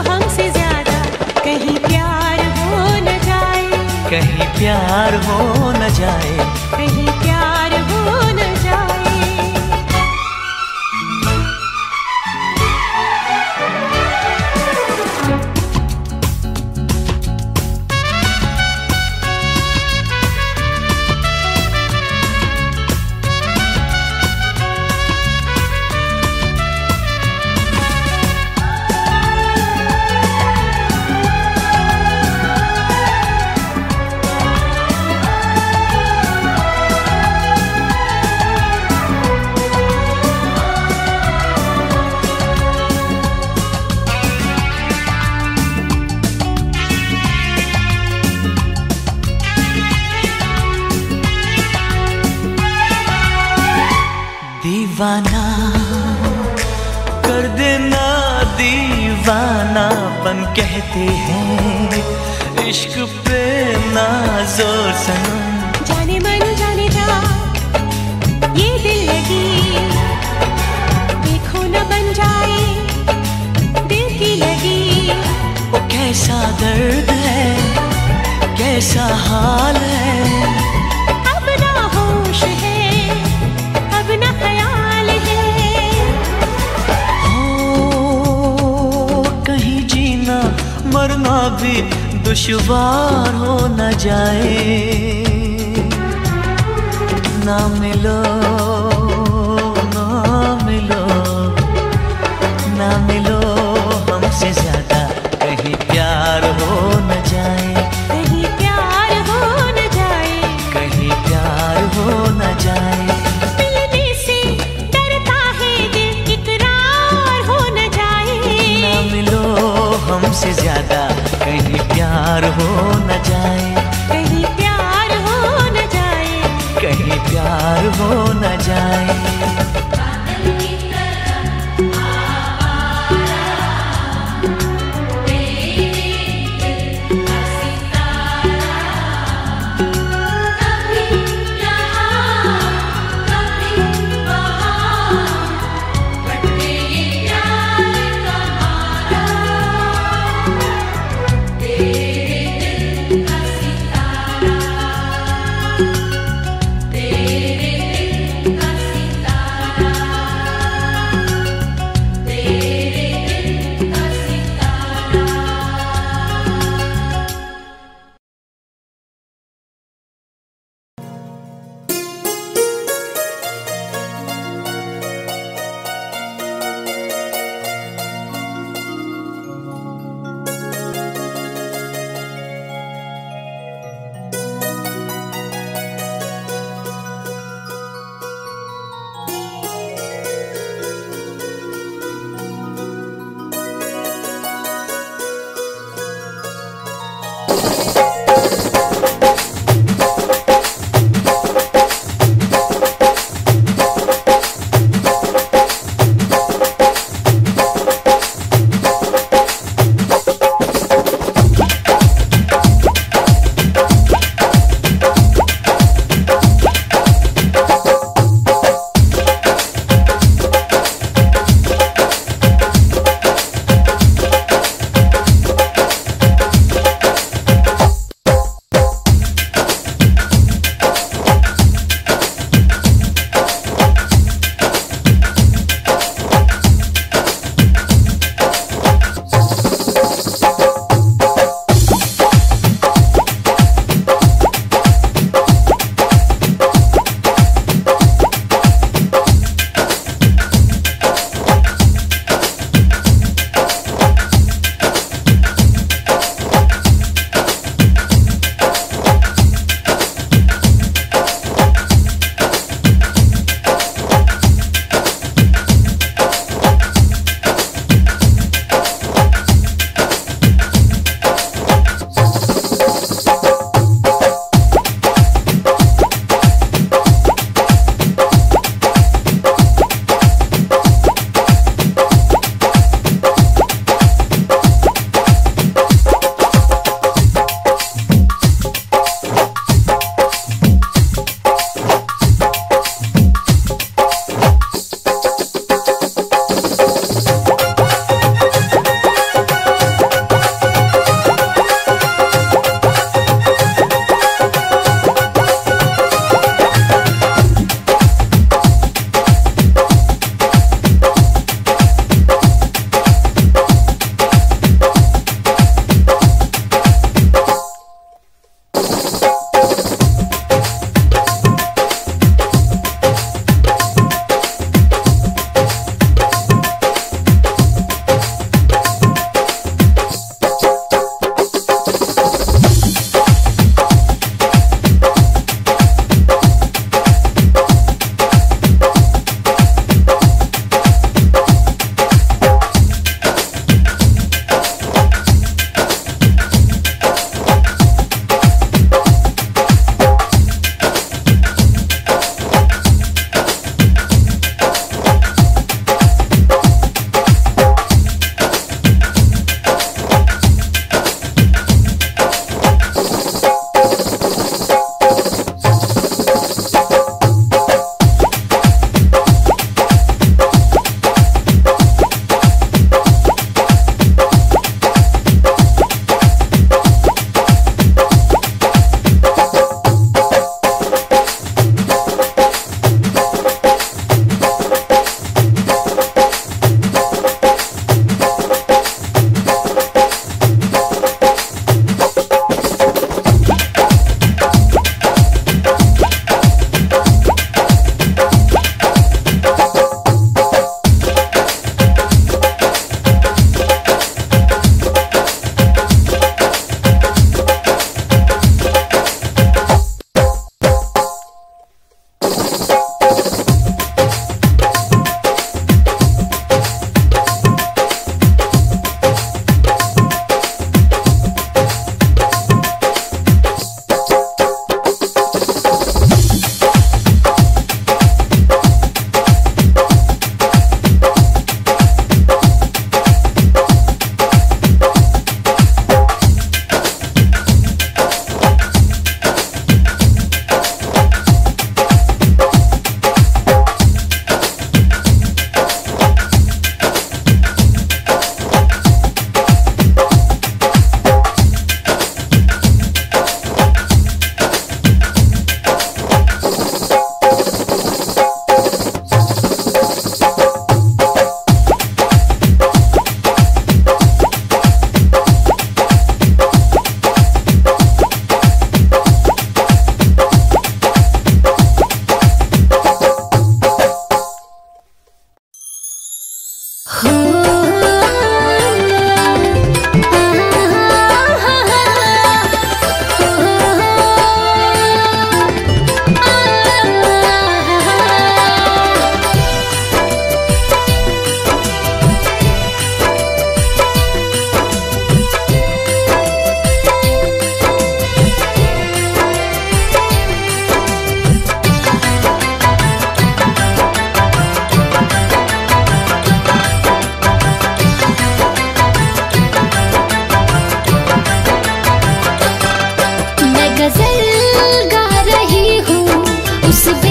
हमसे ज्यादा, कहीं प्यार हो न जाए, कहीं प्यार हो न जाए, कहीं प्यार हो न जाए। दीवाना कर देना, दीवानापन कहते हैं इश्क पे ना जोर सनम। जाने मन जाने जा ये दिल लगी, देखो न बन जाए दिल की लगी। वो कैसा दर्द है, कैसा हाल है, अब ना होश है, अब ना ख्याल है। हो कहीं जीना मरना भी दुश्वार हो न जाए, ना मिलो ना मिलो ना मिलो हमसे ज्यादा, कहीं प्यार हो न जाए, कहीं प्यार हो न जाए, कहीं प्यार हो न जाए। मिलने से डरता है दिल, इकरार हो न जाए, ना मिलो हमसे ज्यादा, कहीं प्यार हो न जाए, कहीं प्यार हो न जाए। कहीं प्यार हो न जाए। तेरे दिल का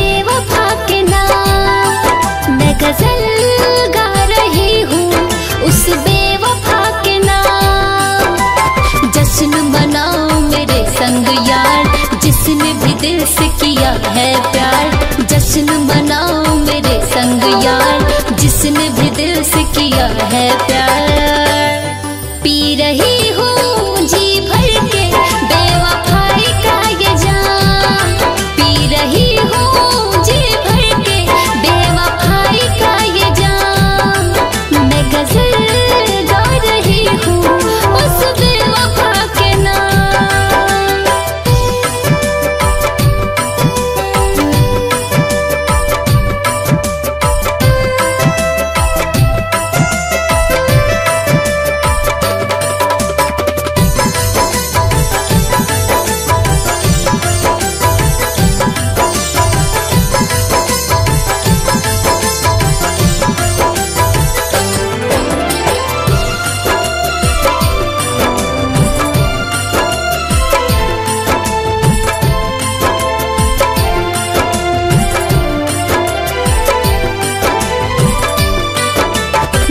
बेवफा के नाम। मैं गजल गा रही हूँ उस बेवफा के नाम। जश्न मनाओ मेरे संग यार, जिसने भी दिल से किया है प्यार। जश्न मनाओ मेरे संग यार, जिसने भी दिल से किया है प्यार। पी रही हूँ जी भर के बेवफाई का ये जाम। पी रही हूँ जी भर के बेवफाई का ये जाम। मैं गजल गा रही हूँ उस बेवफा के नाम।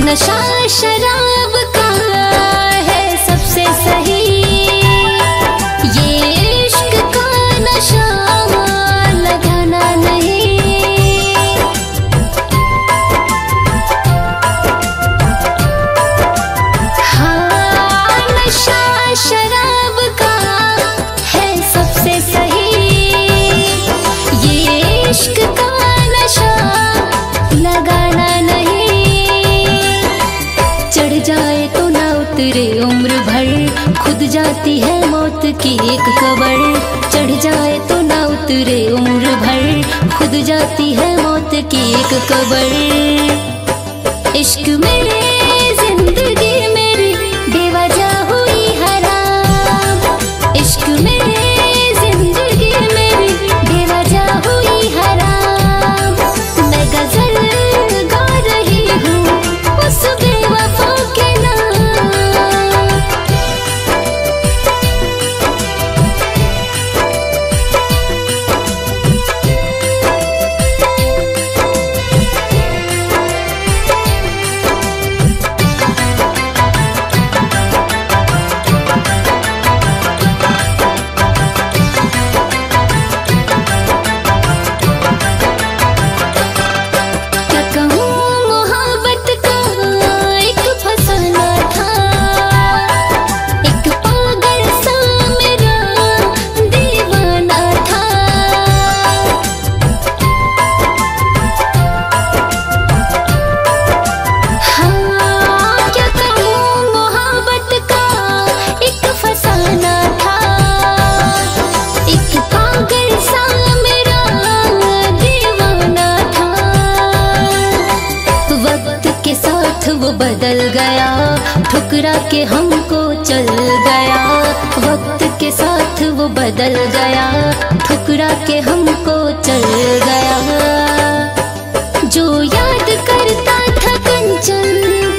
नशा शराब का है सबसे सही, ये इश्क का नशा लगाना नहीं। हाँ, नशा शराब का है सबसे सही, ये इश्क का नशा लगाना नहीं। चढ़ जाए तो ना उतरे उम्र भर, खुद जाती है मौत की एक कब्र। चढ़ जाए तो ना उतरे उम्र भर, खुद जाती है मौत की एक कब्र। इश्क मेरे जिंदगी मेरी बेवजह हुई हराम। इश्क मेरे जिंदगी मेरी बेवजह हुई हराम। मैं गजल गा रही हूँ उस बेवफा के नाम। क्या कहूँ मोहब्बत का एक फसाना था, एक पागल सा मेरा दीवाना था। हाँ, क्या कहूँ मोहब्बत का एक फसाना था, एक पागल सा मेरा दीवाना था। वक्त के साथ वो बदल गया, ठुकरा के हमको चल गया। वक्त के साथ वो बदल गया, ठुकरा के हमको चल गया। जो याद करता था कंचन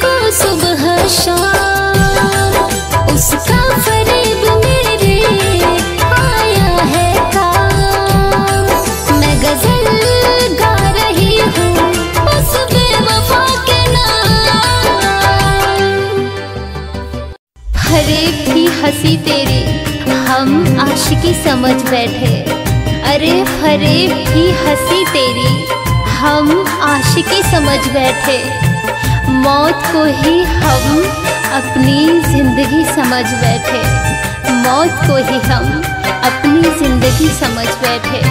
को सुबह शाम, उसका फरेब मेरे आया है काम। मैं गजल गा रही हूँ उस बेवफा के नाम। फरेब थी हंसी तेरी हम आशिकी समझ बैठे। अरे फरेब थी हंसी तेरी हम आशिकी समझ बैठे। मौत को ही हम अपनी जिंदगी समझ बैठे। मौत को ही हम अपनी जिंदगी समझ बैठे।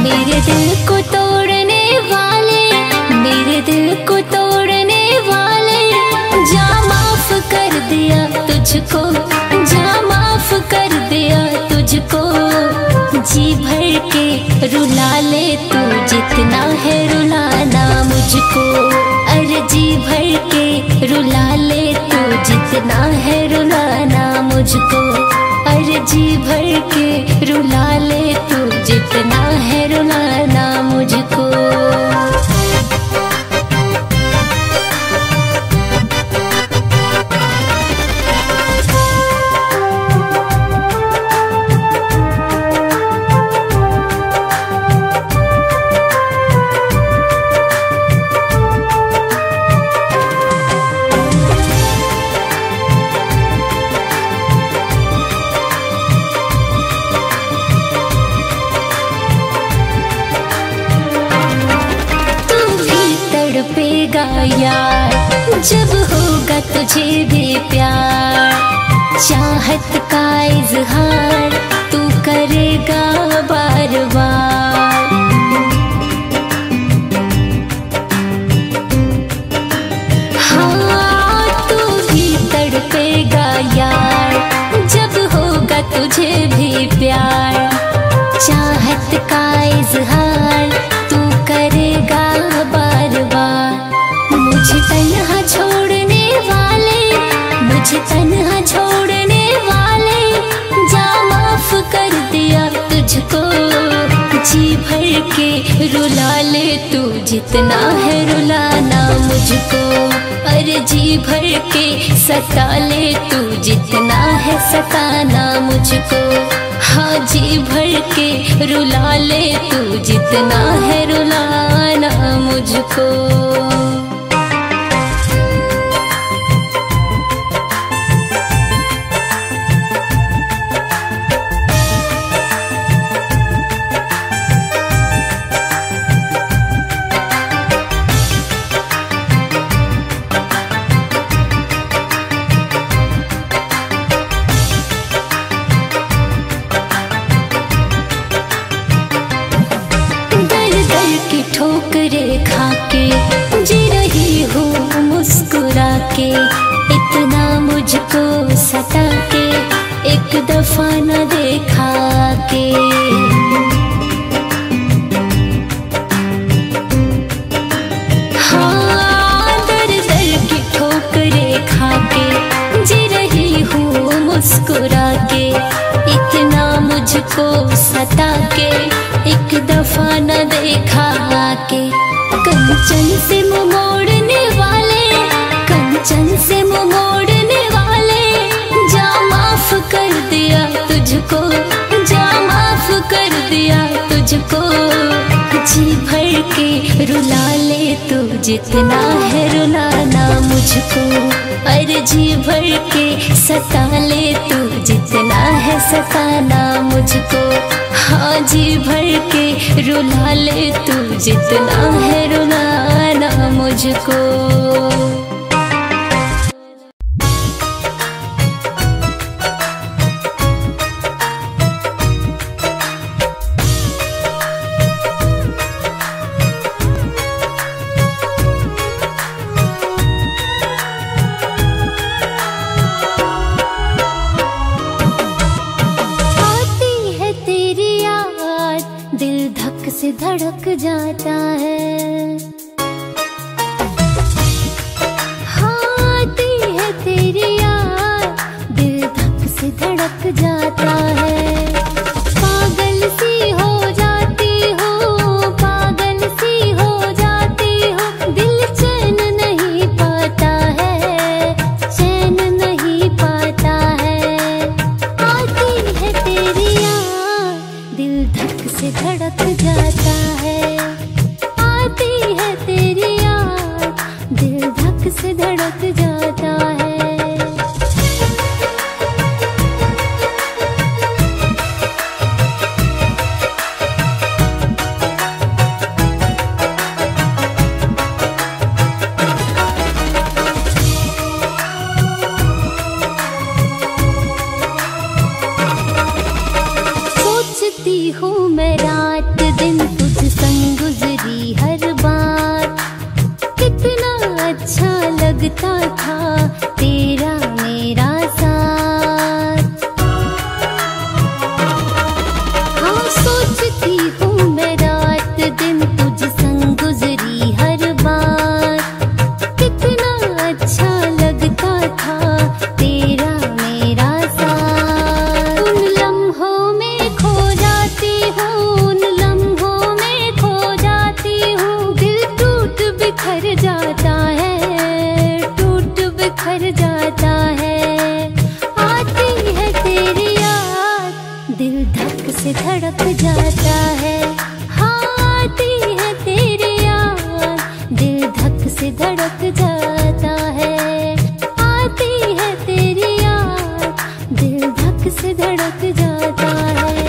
मेरे दिल को तोड़ने वाले, मेरे दिल को तोड़ने वाले, जा माफ कर दिया तुझको, जा माफ कर दिया तुझको। जी भर के रुला ले तू जितना है रुलाना मुझको। अरे जी भर के रुला ले तू जितना है रुलाना मुझको। अरे जी भर के रुला ले तू जितना है रुलाना मुझको। यार, जब होगा तुझे भी प्यार, चाहत का इजहार तू करेगा बार बार। हाँ तू भी तड़पेगा यार, जब होगा तुझे भी प्यार, चाहत का इजहार तू करेगा बार बार। मुझे तन्हा छोड़ने वाले, मुझे तन्हा छोड़ने वाले, जा माफ कर दिया तुझको, जी भर के रुला ले तू जितना है रुलाना मुझको। अरे जी भर के सता ले तू जितना है सताना मुझको। हाँ जी भर के रुला ले तू जितना है रुलाना मुझको। ठोकरे खा के जी रही हूँ मुस्कुरा के, इतना मुझको सता के एक दफा न देखा के। हाँ दर दर की ठोकरे खा के जी रही हूँ मुस्कुरा के, इतना मुझको सता के एक दफा न देखा के। कंचन से मुँह मोड़ने वाले, कंचन से मुँह मोड़ने वाले, जा माफ कर दिया तुझको, जा माफ कर दिया तुझको। जी भर के रुला ले तू जितना है रुलाना मुझको। अरे जी भर के सता ले तू जितना है सताना मुझको। हाँ जी भर के रुला ले तू जितना है रुलाना मुझको। से धड़क जाता है, हाँ आती है तेरी याद, दिल धक से धड़क जाता है। पागल सी हो जाती हूँ, पागल सी हो जाती हूँ, दिल चैन नहीं पाता है, चैन नहीं पाता है। आती है तेरी याद, दिल धक से धड़क जाता है। आती है तेरी याद, दिल धक से धड़क जाता है। सोचती हूँ मैं रात दिन तुझ संग गुजरी हर बात, कितना अच्छा लगता था तेरा मेरा साथ। हाँ सोचती हूँ मैं रात दिन तुझ संग गुजरी हर बात, कितना अच्छा लगता था तेरा मेरा साथ। उन लम्हों में खो जाती हूँ, उन लम्हों में खो जाती हूँ, दिल टूट बिखर जाता है, टूट बिखर जाता है। आती है तेरी याद, दिल धक से धड़क जाता है। हाँ आती है तेरी याद, दिल धक से धड़क जाता है। आती है तेरी याद, दिल धक से धड़क जाता है।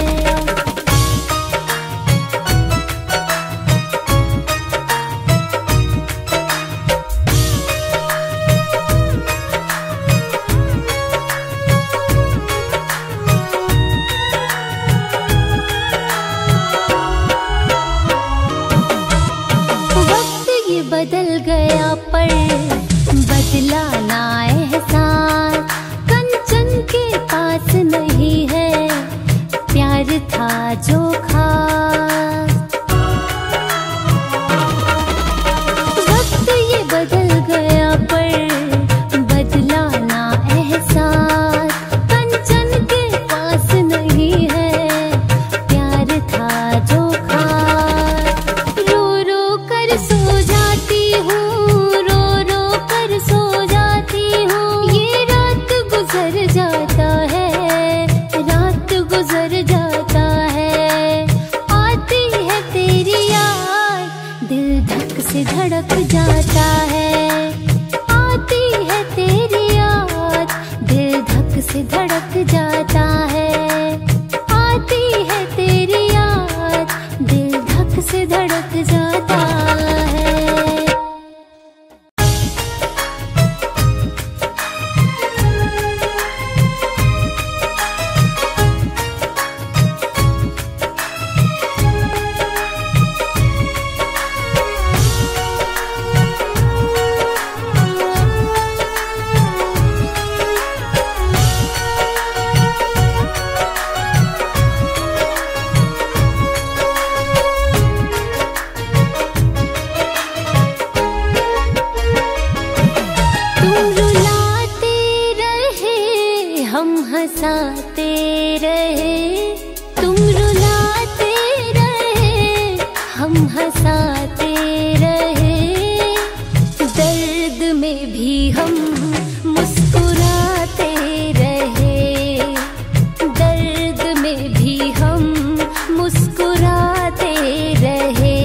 हंसाते रहे, तुम रुलाते रहे, हम हंसाते रहे। दर्द में भी हम मुस्कुराते रहे, दर्द में भी हम मुस्कुराते रहे।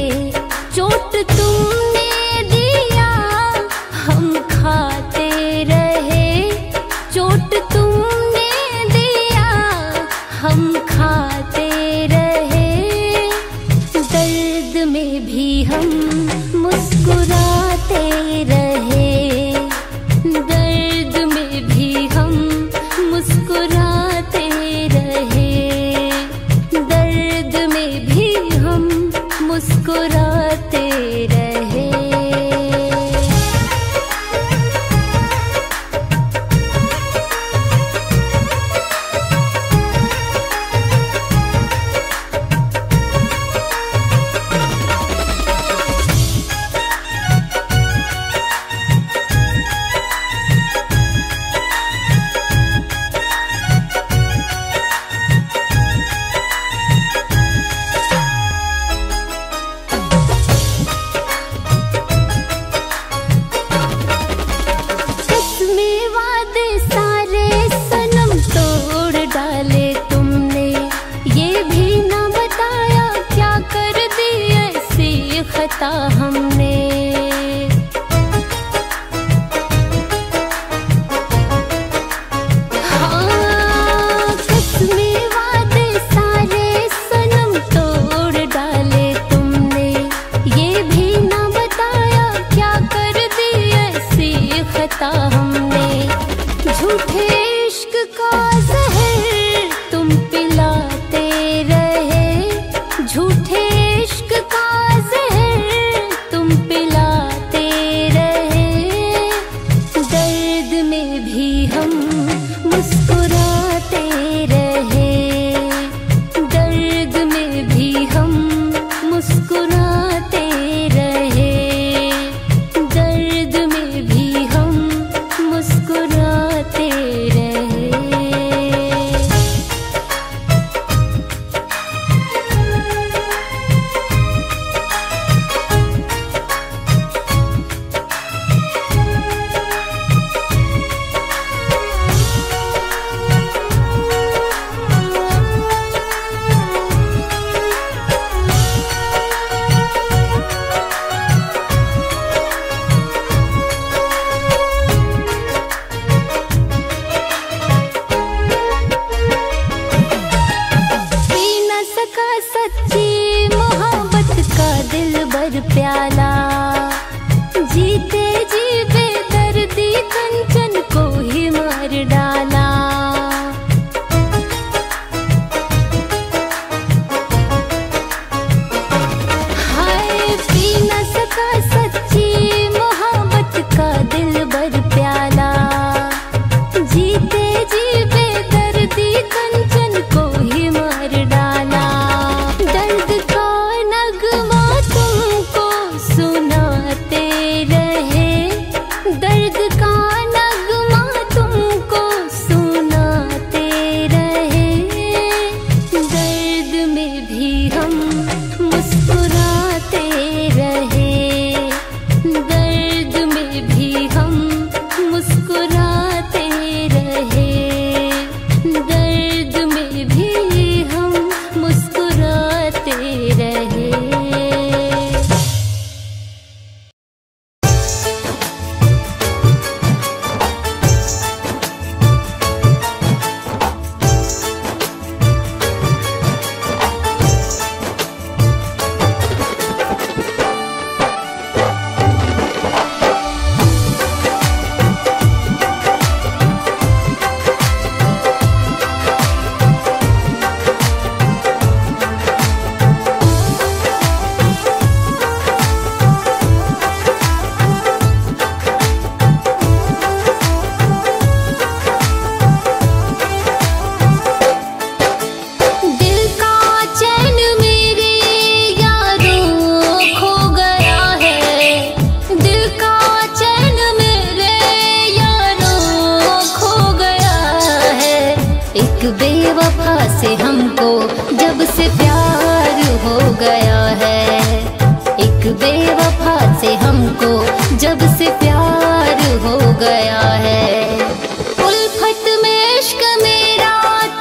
चोट तुमने दिया हम खाते रहे, चोट तुमने दिया हम खाते रहे। दर्द में भी हम मुस्कुराते रहे, दर्द में भी हम मुस्कुराते रहे, दर्द में भी हम मुस्कुराते रहे। कसमें वादे सारे सनम तोड़ डाले तुमने, ये भी ना बताया क्या कर दी ऐसी खता हमने। हाँ, कसमें वादे सारे सनम तोड़ डाले तुमने, ये भी ना बताया क्या कर दी ऐसी खता हमने। झूठे इश्क का जहर तुम पिलाते रहे, झूठे इश्क का जहर तुम पिलाते रहे। दर्द में भी हम मुस्कुराते रहे, दर्द में भी हम मुस्कुराते रहे, दर्द में भी हम एक बेवफा से हमको जब से प्यार हो गया है, एक बेवफा से हमको जब से प्यार हो गया है। उल्फत में इश्क मेरा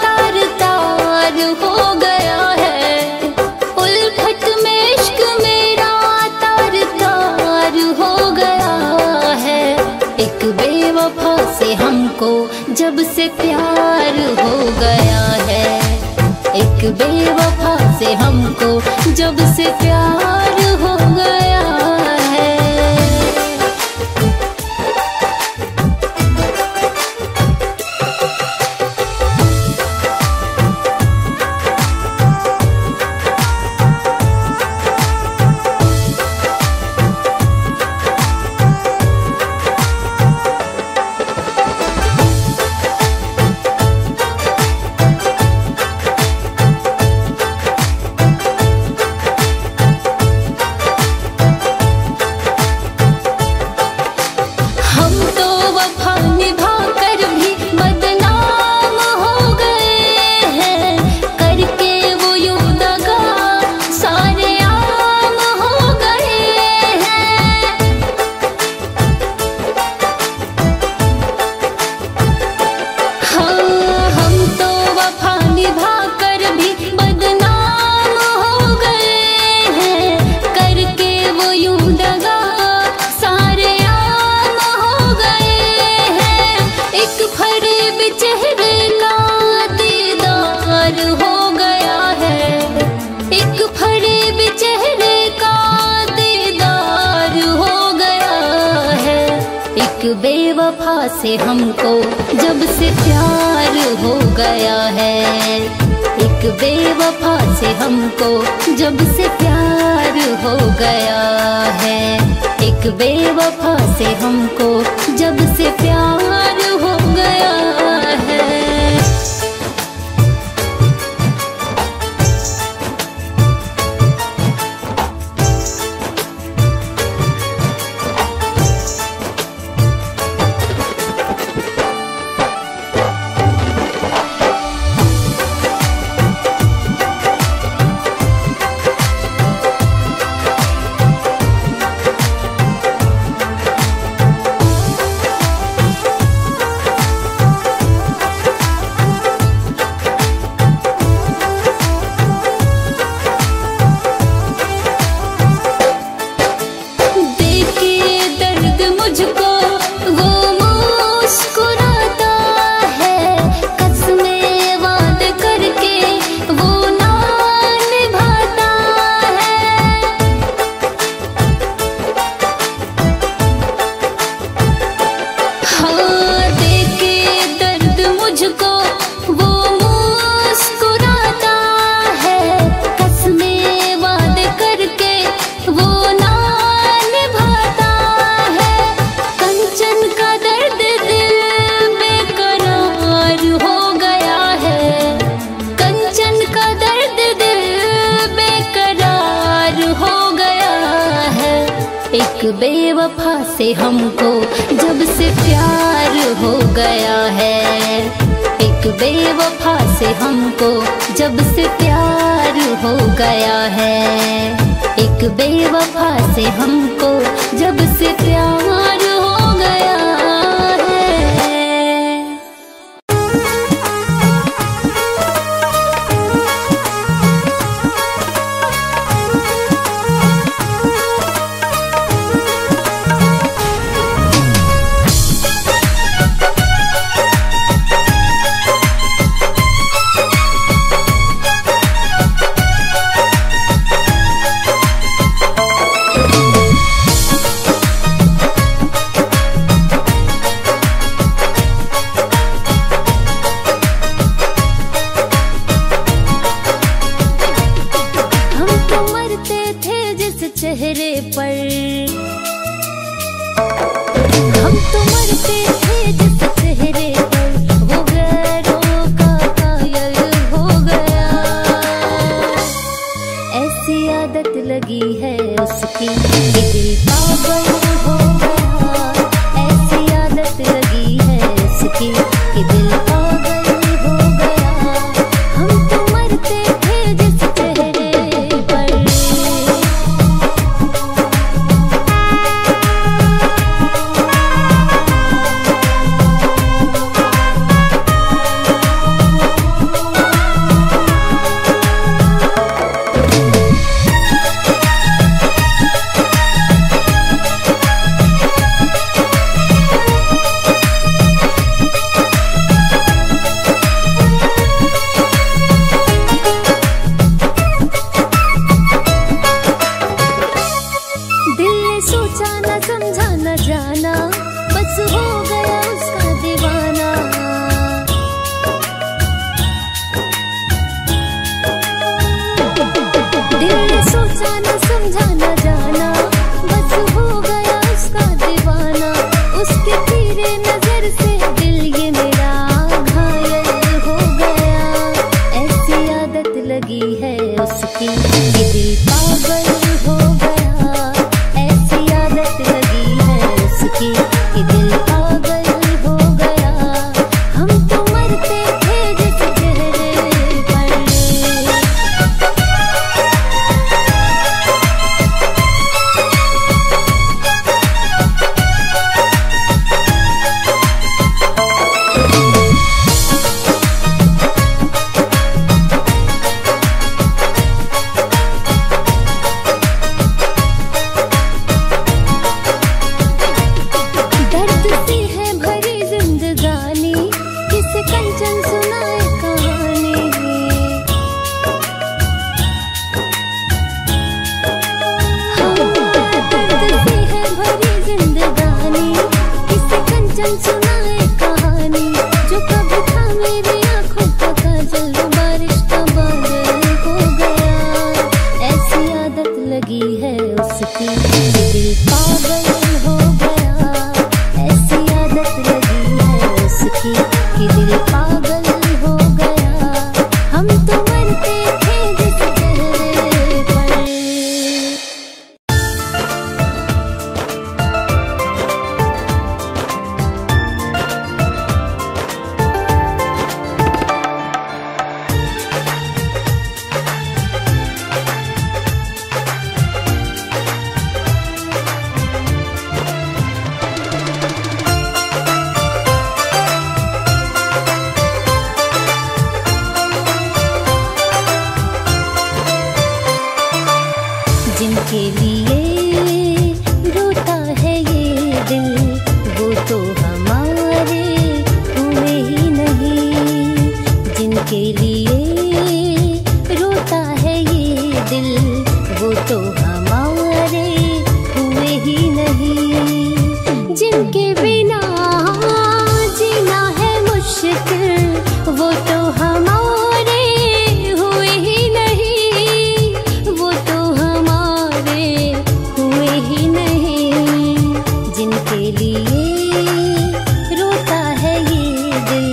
तार तार हो गया है, उल्फत में इश्क मेरा तार तार हो गया है। एक बेवफा से हमको जब से प्यार हो गया है, एक बेवफा से हमको जब से प्यार हो गया है। बेवफा से हमको जब से प्यार हो गया है, एक बेवफा से हमको जब से प्यार हो गया है, एक बेवफा से हमको जब से प्यार हो गया है। बेवफा से हमको जब से प्यार हो गया है, एक बेवफा से हमको जब से प्यार हो गया है, एक बेवफा से हमको जब से प्यार हो गया है। चेहरे पर हम तो मरते थे जिस चेहरे पर वो गैरों का कायल हो गया। ऐसी आदत लगी है उसकी कि दिल पागल हो गया। ऐसी आदत लगी है उसकी कि दिल पागल हो गया। नजर से दिल ये मेरा घायल हो गया। ऐसी आदत लगी है उसकी कि दिल पागल हो गया। ऐसी आदत लगी है उसकी कि दिल पागल हो गया। हम तो मरते थे जिस चेहरे पर। दर्द सी है भरी जिंदगानी, किसे कंचन सुनाए कहानी। दर्द सी है भरी जिंदगानी, किसे कंचन सुनाए कहानी। जो कभी था मेरी आंखों का काजल, वो बारिश का बादल हो गया। ऐसी आदत लगी है उसकी कि दिल पागल हो गया। ऐसी आदत लगी है उसकी कि दिल पागल हो गया। हम तो मरते थे जिस चेहरे पर। जिनके लिए रोता है ये दिल, वो तो हमारे हुए ही नहीं। जिनके लिए रोता है ये दिल, वो तो हमारे हुए ही नहीं। जिनके बिना जीना है मुश्किल, वो तो हमारे हुए ही नहीं। वो तो हमारे हुए ही नहीं। जिनके लिए रोता है ये दिल,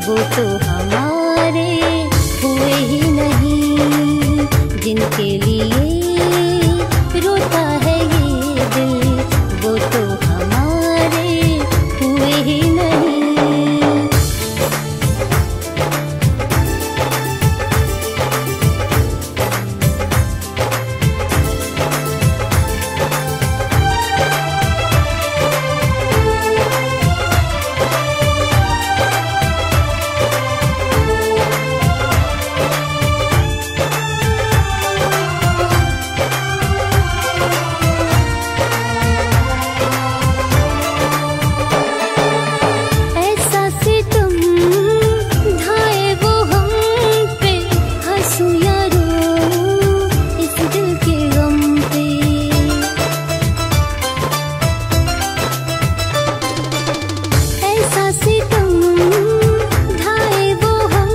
वो तो हमारे हुए ही नहीं। जिनके लिए रोता है ये दिल, वो तो हमारे हुए ही नहीं। ऐसा सितम ढाए वो हम पे, हंसूं या रोऊं इस दिल के गम पे। ऐसा सितम ढाए वो हम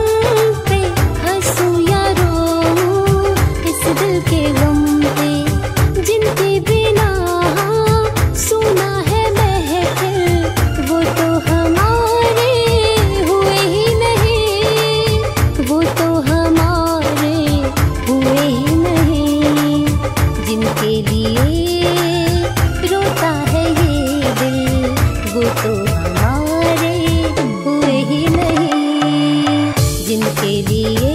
पे, हंसूं या रोऊं इस दिल के गम पे। जिनके बिना सुना है महफिल, वो तो हमारे हुए ही नहीं। वो तो हमारे हुए ही नहीं। जिनके लिए रोता है ये दिल, वो तो हमारे हुए ही नहीं। जिनके लिए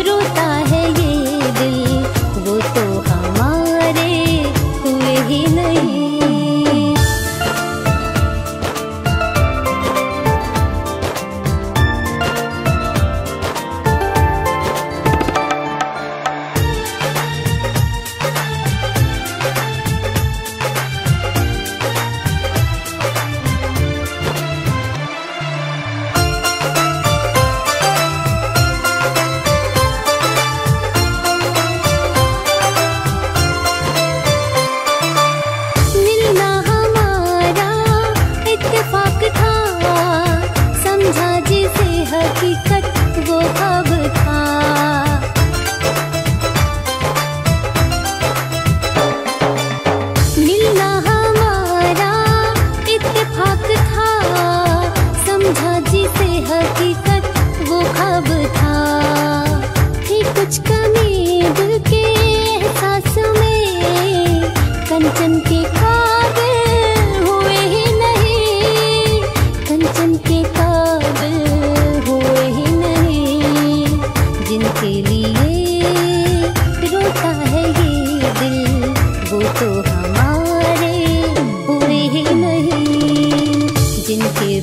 रोता है ये दिल, वो तो हमारे हुए ही नहीं।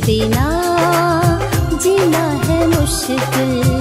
बिना जीना है मुश्किल।